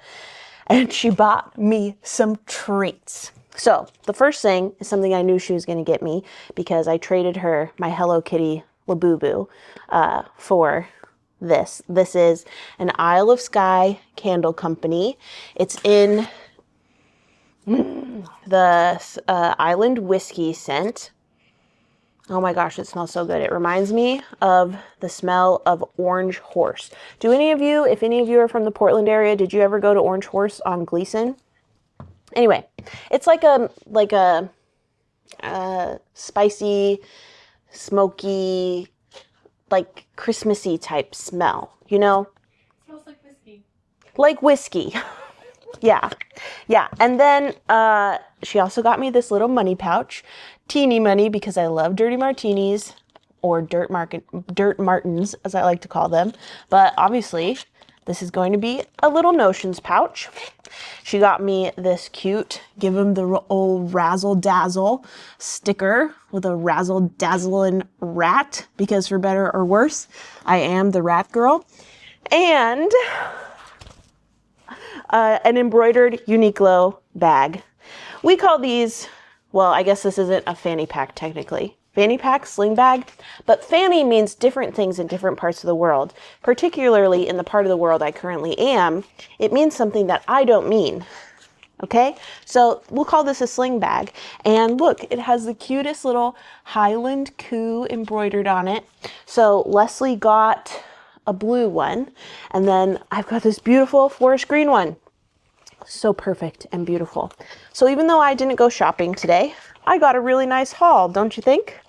and she bought me some treats. So the first thing is something I knew she was going to get me, because I traded her my Hello Kitty Labubu for this. This is an Isle of Skye candle company. It's in the Island Whiskey scent. Oh my gosh, it smells so good. It reminds me of the smell of Orange Horse. If any of you are from the Portland area, did you ever go to Orange Horse on Gleason? Anyway, it's like a spicy, smoky, like Christmassy type smell, you know? It smells like whiskey. Like whiskey. Yeah. And then she also got me this little money pouch, teeny money, because I love dirty martinis, or dirt martins, as I like to call them. But obviously, this is going to be a little notions pouch. She got me this cute, give him the old razzle dazzle sticker with a razzle dazzling rat, because for better or worse, I am the rat girl. And an embroidered Uniqlo bag. We call these, well, I guess this isn't a fanny pack technically. Fanny pack, sling bag, but fanny means different things in different parts of the world. Particularly in the part of the world I currently am, it means something that I don't mean. Okay, so we'll call this a sling bag. And look, it has the cutest little Highland Coo embroidered on it. So Leslie got a blue one, and then I've got this beautiful forest green one. So perfect and beautiful. So even though I didn't go shopping today, I got a really nice haul, don't you think?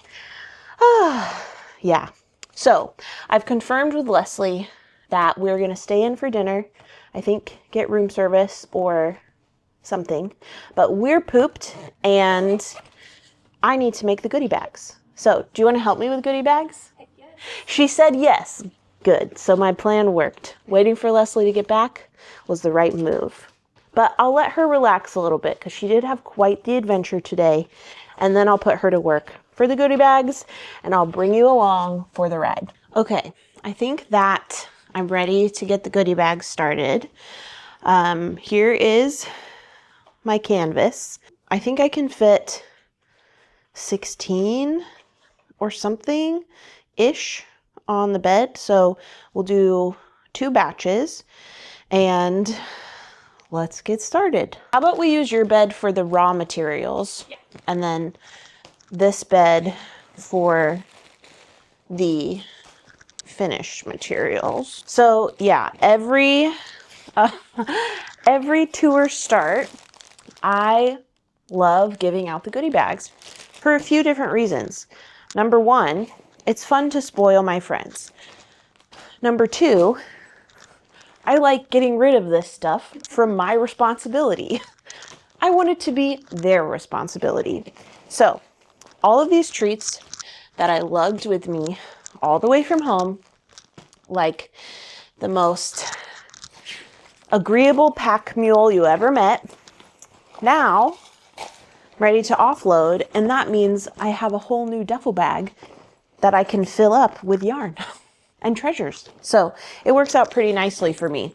Yeah. So I've confirmed with Leslie that we're going to stay in for dinner. I think get room service or something. But we're pooped and I need to make the goodie bags. So do you want to help me with goodie bags? Yes. She said yes. Good. So my plan worked. Waiting for Leslie to get back was the right move. But I'll let her relax a little bit because she did have quite the adventure today. And then I'll put her to work for the goodie bags and I'll bring you along for the ride. Okay, I think that I'm ready to get the goodie bags started. Here is my canvas. I think I can fit 16 or something-ish on the bed. So we'll do 2 batches and let's get started. How about we use your bed for the raw materials? Yeah. And then this bed for the finished materials. So yeah, every tour start, I love giving out the goodie bags for a few different reasons. Number 1, it's fun to spoil my friends. Number 2, I like getting rid of this stuff from my responsibility. I want it to be their responsibility. So all of these treats that I lugged with me all the way from home, like the most agreeable pack mule you ever met. Now, I'm ready to offload, and that means I have a whole new duffel bag that I can fill up with yarn and treasures. So it works out pretty nicely for me.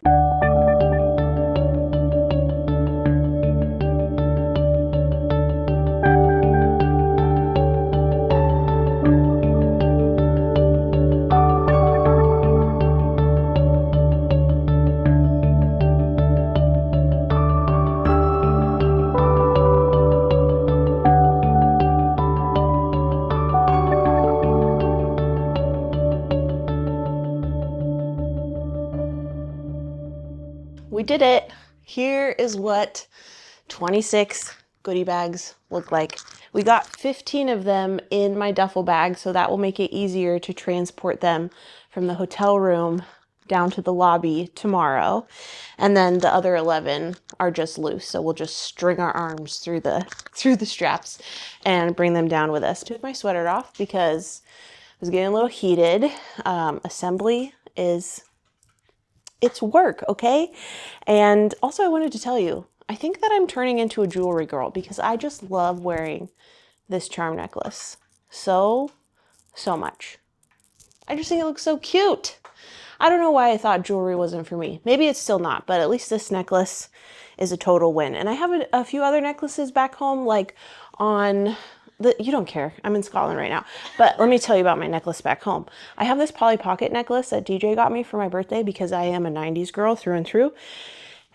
We did it. Here is what 26 goodie bags look like. We got 15 of them in my duffel bag, so that will make it easier to transport them from the hotel room down to the lobby tomorrow. And then the other 11 are just loose, so we'll just string our arms through the straps and bring them down with us. Took my sweater off because I was getting a little heated. Assembly is it's work, okay? And also I wanted to tell you, I think that I'm turning into a jewelry girl because I just love wearing this charm necklace so much. I just think it looks so cute. I don't know why I thought jewelry wasn't for me. Maybe it's still not, but at least this necklace is a total win. And I have a few other necklaces back home, like on you don't care. I'm in Scotland right now. But let me tell you about my necklace back home. I have this Polly Pocket necklace that DJ got me for my birthday because I am a 90s girl through and through.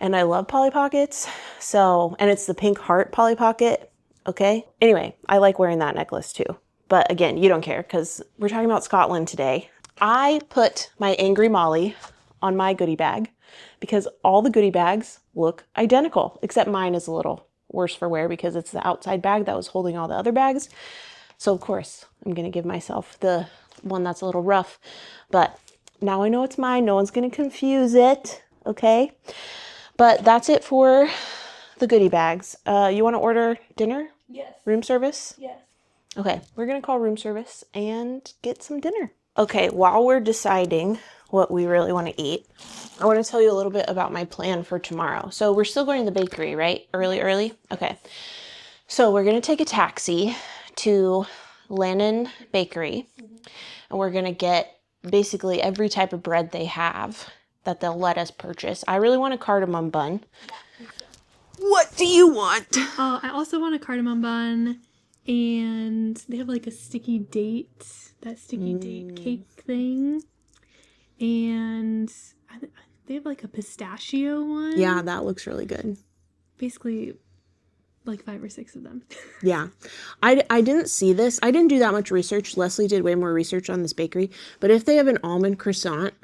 And I love Polly Pockets. So, and it's the pink heart Polly Pocket. Okay. Anyway, I like wearing that necklace too. But again, you don't care because we're talking about Scotland today. I put my Angry Molly on my goodie bag because all the goodie bags look identical, except mine is a little worse for wear because it's the outside bag that was holding all the other bags. So of course, I'm going to give myself the one that's a little rough, but now I know it's mine. No one's going to confuse it. Okay. But that's it for the goodie bags. You want to order dinner? Yes. Room service? Yes. Okay. We're going to call room service and get some dinner. Okay. While we're deciding what we really want to eat, I want to tell you a little bit about my plan for tomorrow. So we're still going to the bakery, right? Early? Okay. So we're going to take a taxi to Lannon Bakery, and we're going to get basically every type of bread they have that they'll let us purchase. I really want a cardamom bun. What do you want? I also want a cardamom bun, and they have like a sticky date, that sticky date cake thing. And they have like a pistachio one. Yeah, that looks really good. Basically, like 5 or 6 of them. Yeah. I didn't see this. I didn't do that much research. Leslie did way more research on this bakery. But if they have an almond croissant,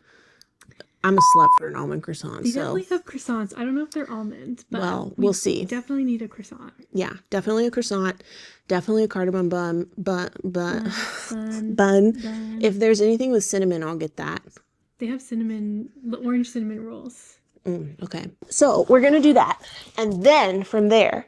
I'm a slut for an almond croissant. They definitely have croissants. I don't know if they're almond, but well, we'll see. Definitely need a croissant. Yeah, definitely a croissant. Definitely a cardamom bun. Bun. If there's anything with cinnamon, I'll get that. They have orange cinnamon rolls. Okay. So we're going to do that. And then from there,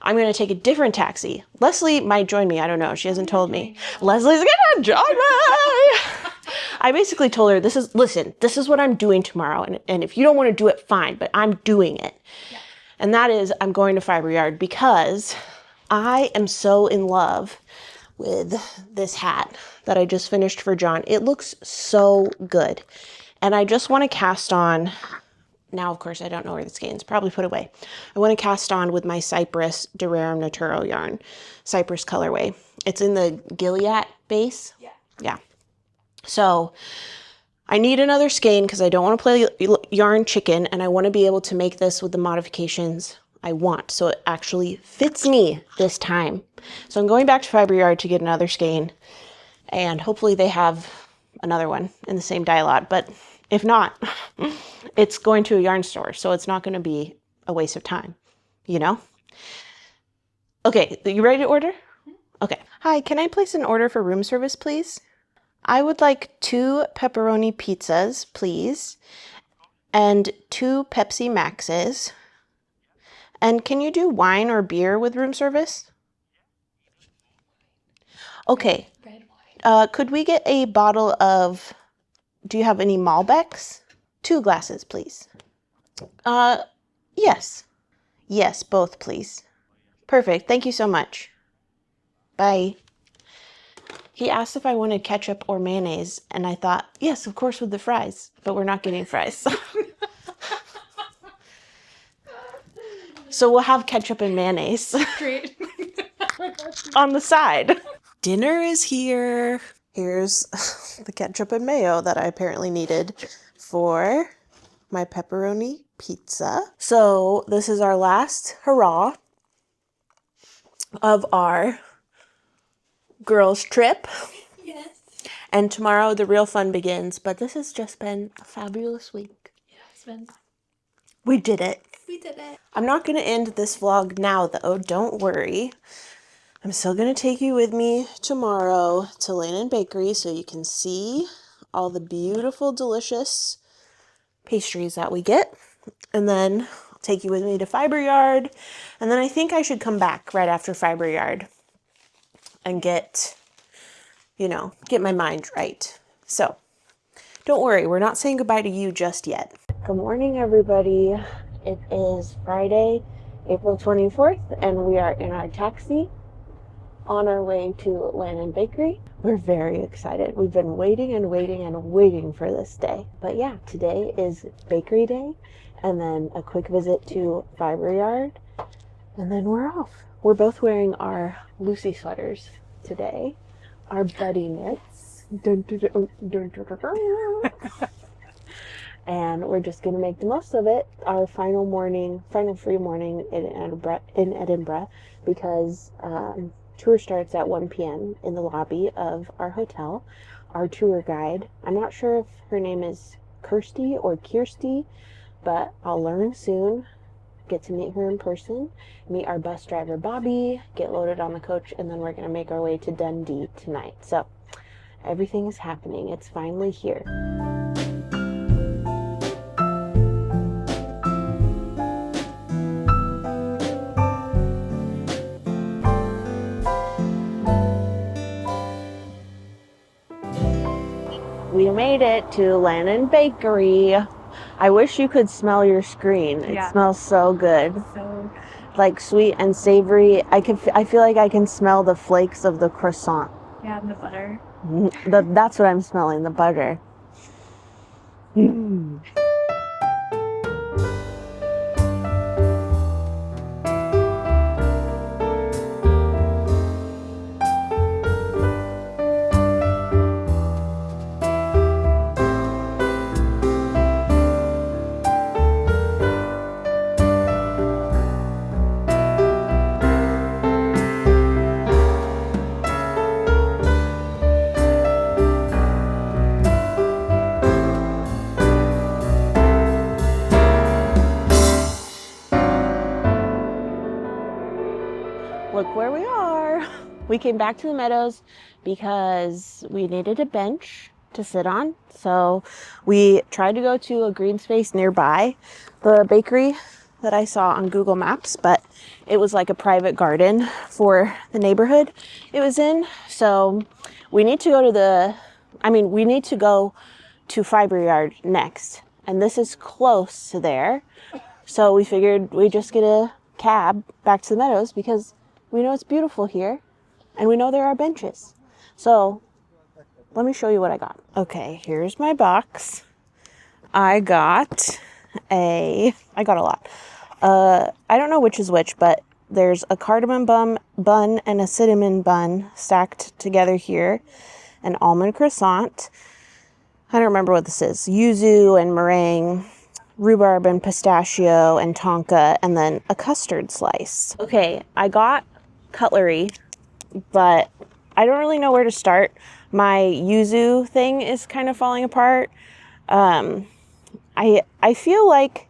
I'm going to take a different taxi. Leslie might join me. I don't know. She hasn't told me. Leslie's going to join me. I basically told her, this is what I'm doing tomorrow. And if you don't want to do it, fine, but I'm doing it. Yeah. And that is, I'm going to Fiber Yard because I am so in love with this hat that I just finished for John. It looks so good. And I just want to cast on, now of course I don't know where the skeins, probably put away. I want to cast on with my Cypress Durarum Naturo yarn, Cypress colorway. It's in the Gilead base. Yeah. So I need another skein because I don't want to play yarn chicken, and I want to be able to make this with the modifications I want, so it actually fits me this time. So I'm going back to Fiber Yard to get another skein, and hopefully they have another one in the same dye lot. But if not, it's going to a yarn store, so it's not going to be a waste of time, you know? Okay, you ready to order? Okay. Hi, can I place an order for room service, please? I would like 2 pepperoni pizzas, please, and 2 Pepsi Maxes. And can you do wine or beer with room service? Okay. Red wine. Could we get a bottle of, do you have any Malbecs? 2 glasses, please. Yes. Yes, both, please. Perfect. Thank you so much. Bye. He asked if I wanted ketchup or mayonnaise, and I thought, yes, of course, with the fries, but we're not getting fries. So we'll have ketchup and mayonnaise. Great. On the side. Dinner is here. Here's the ketchup and mayo that I apparently needed for my pepperoni pizza. So this is our last hurrah of our girls' trip. Yes. And tomorrow the real fun begins, but this has just been a fabulous week. Yeah, it's been. We did it. We did it. I'm not going to end this vlog now, though. Don't worry. I'm still going to take you with me tomorrow to Lane & Bakery so you can see all the beautiful, delicious pastries that we get. And then I'll take you with me to Fiber Yard. And then I think I should come back right after Fiber Yard and get my mind right. So don't worry, we're not saying goodbye to you just yet. Good morning, everybody. It is Friday, April 24th, and we are in our taxi on our way to Lane & Bakery. We're very excited. We've been waiting and waiting and waiting for this day. But yeah, today is bakery day, and then a quick visit to Fiber Yard, and then we're off. We're both wearing our Lucy sweaters today, our buddy knits. And we're just going to make the most of it. Our final free morning in Edinburgh, because tour starts at 1 p.m. in the lobby of our hotel. Our tour guide, I'm not sure if her name is Kirsty or Kirsty, but I'll learn soon. Get to meet her in person, meet our bus driver Bobby, get loaded on the coach, and then we're going to make our way to Dundee tonight. So everything is happening. It's finally here. We made it to Lane & Bakery. I wish you could smell your screen. It smells so good. So like sweet and savory. I feel like I can smell the flakes of the croissant. yeah, and the butter. That's what I'm smelling, the butter. Mm. Look where we are. We came back to the meadows because we needed a bench to sit on. So we tried to go to a green space nearby the bakery that I saw on Google Maps, but it was like a private garden for the neighborhood it was in. So we need to go to Fiber Yard next. And this is close to there. So we figured we'd just get a cab back to the meadows because we know it's beautiful here, and we know there are benches. So let me show you what I got. Okay, here's my box. I got a lot. I don't know which is which, but there's a cardamom bun and a cinnamon bun stacked together here. An almond croissant. I don't remember what this is. Yuzu and meringue. Rhubarb and pistachio and tonka, and then a custard slice. Okay, I got cutlery, but I don't really know where to start. My yuzu thing is kind of falling apart. I feel like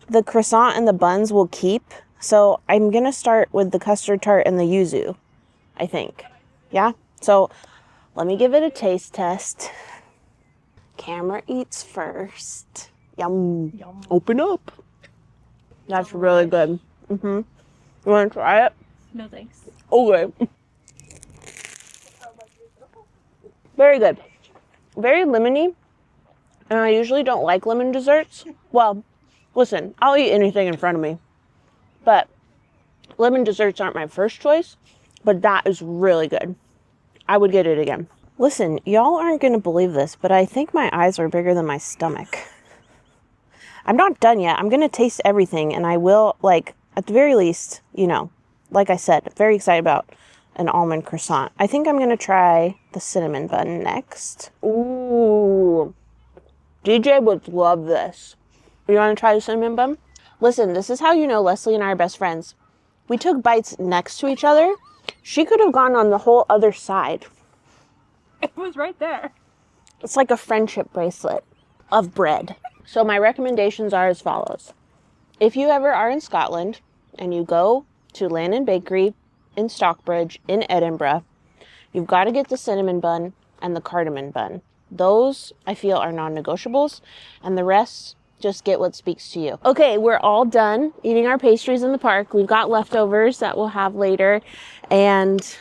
the croissant and the buns will keep, so I'm gonna start with the custard tart and the yuzu, I think. Yeah? So let me give it a taste test. Camera eats first. Yum. Yum. Open up. That's really good. You want to try it? No thanks. Okay. Very good. Very lemony. And I usually don't like lemon desserts. Well, Listen, I'll eat anything in front of me, but lemon desserts aren't my first choice, but that is really good. I would get it again. Listen, y'all aren't going to believe this, but I think my eyes are bigger than my stomach. I'm not done yet. I'm going to taste everything, and I will, like, at the very least, you know, like I said, very excited about an almond croissant. I think I'm going to try the cinnamon bun next. Ooh. DJ would love this. You want to try the cinnamon bun? Listen, this is how you know Leslie and I are best friends. We took bites next to each other. She could have gone on the whole other side. It was right there. It's like a friendship bracelet of bread. So my recommendations are as follows. If you ever are in Scotland and you go to Lannon Bakery in Stockbridge in Edinburgh, you've got to get the cinnamon bun and the cardamom bun. Those, I feel, are non-negotiables, and the rest, just get what speaks to you. Okay, we're all done eating our pastries in the park. We've got leftovers that we'll have later, and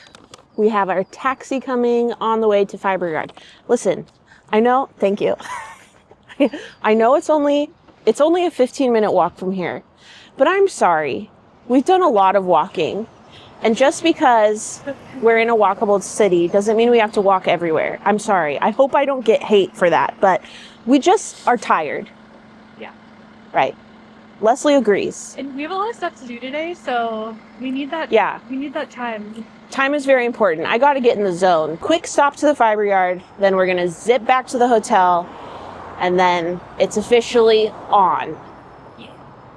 we have our taxi coming on the way to Fiber Yard. Listen, I know, thank you. I know it's only a 15-minute walk from here, but I'm sorry. We've done a lot of walking. And just because we're in a walkable city doesn't mean we have to walk everywhere. I'm sorry. I hope I don't get hate for that, but we just are tired. Yeah. Right. Leslie agrees. And we have a lot of stuff to do today, so we need that. Yeah. We need that time. Time is very important. I got to get in the zone. Quick stop to the Fiber Yard. Then we're going to zip back to the hotel. And then it's officially on.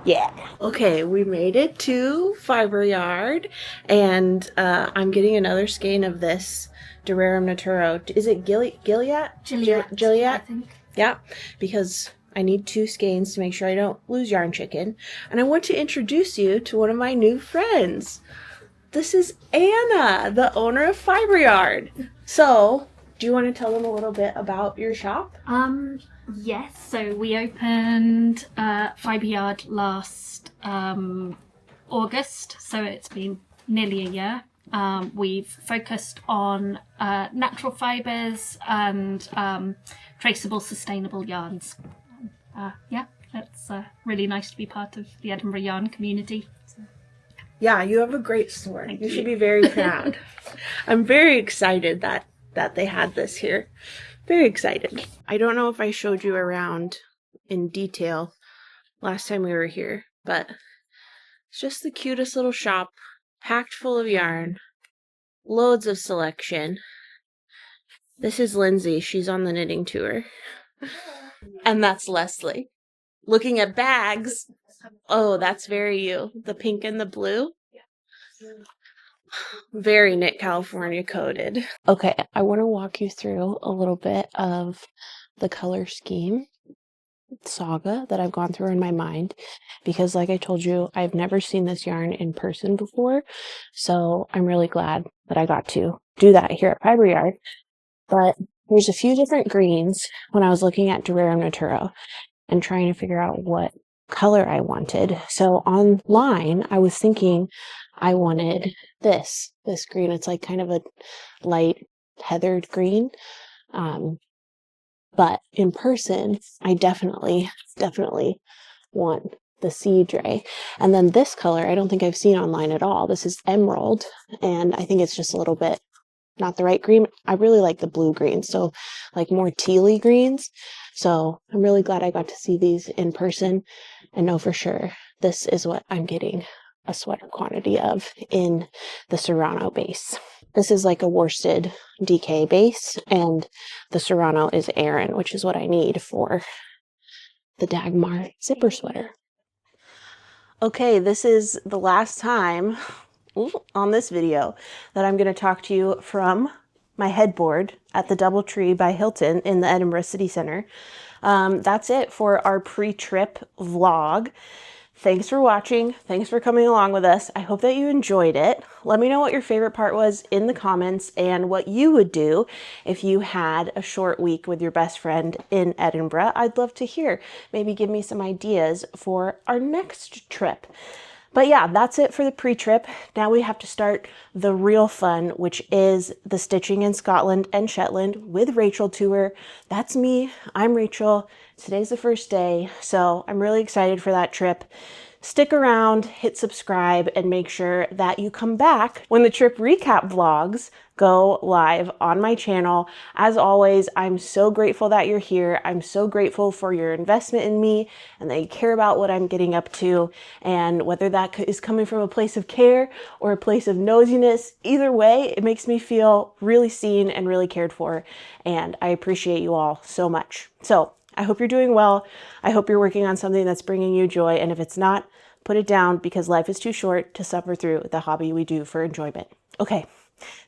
Yeah. Okay, we made it to Fiber Yard, and I'm getting another skein of this Durarum Naturo. Is it Gilead? Gilead? I think. Yeah, because I need 2 skeins to make sure I don't lose yarn chicken. And I want to introduce you to one of my new friends. This is Anna, the owner of Fiber Yard. So, do you want to tell them a little bit about your shop? Yes, so we opened Fiber Yard last August, so it's been nearly a year. We've focused on natural fibres and traceable, sustainable yarns. Yeah, it's really nice to be part of the Edinburgh yarn community. Yeah, you have a great store. You should be very proud. I'm very excited that they had this here. Very excited. I don't know if I showed you around in detail last time we were here, but it's just the cutest little shop, packed full of yarn, loads of selection. This is Lindsay. She's on the knitting tour. And that's Leslie. Looking at bags. Oh, that's very you. The pink and the blue. Very Knit California coded. Okay, I want to walk you through a little bit of the color scheme saga that I've gone through in my mind, because like I told you, I've never seen this yarn in person before, so I'm really glad that I got to do that here at Fiber Yard. But there's a few different greens when I was looking at Durarum Naturo and trying to figure out what color I wanted. So online, I was thinking I wanted this green. It's like kind of a light heathered green. But in person, I definitely want the sea gray. And then this color, I don't think I've seen online at all. This is emerald, and I think it's just a little bit not the right green. I really like the blue green, so like more tealy greens. So I'm really glad I got to see these in person and know for sure this is what I'm getting a sweater quantity of in the Serrano base. This is like a worsted DK base, and the Serrano is Aran, which is what I need for the Dagmar zipper sweater. Okay, this is the last time on this video that I'm going to talk to you from my headboard at the Doubletree by Hilton in the Edinburgh City Centre. That's it for our pre-trip vlog. Thanks for watching. Thanks for coming along with us. I hope that you enjoyed it. Let me know what your favorite part was in the comments and what you would do if you had a short week with your best friend in Edinburgh. I'd love to hear. Maybe give me some ideas for our next trip. But yeah, that's it for the pre-trip. Now we have to start the real fun, which is the stitching in Scotland and Shetland with Rachel tour. That's me. I'm Rachel. Today's the first day, so I'm really excited for that trip. Stick around, hit subscribe, and make sure that you come back when the trip recap vlogs go live on my channel. As always, I'm so grateful that you're here. I'm so grateful for your investment in me and that you care about what I'm getting up to. And whether that is coming from a place of care or a place of nosiness, either way, it makes me feel really seen and really cared for. And I appreciate you all so much. So I hope you're doing well. I hope you're working on something that's bringing you joy. And if it's not, put it down, because life is too short to suffer through the hobby we do for enjoyment. Okay,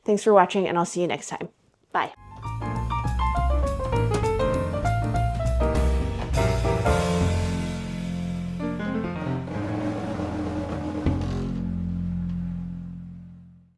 thanks for watching, and I'll see you next time. Bye.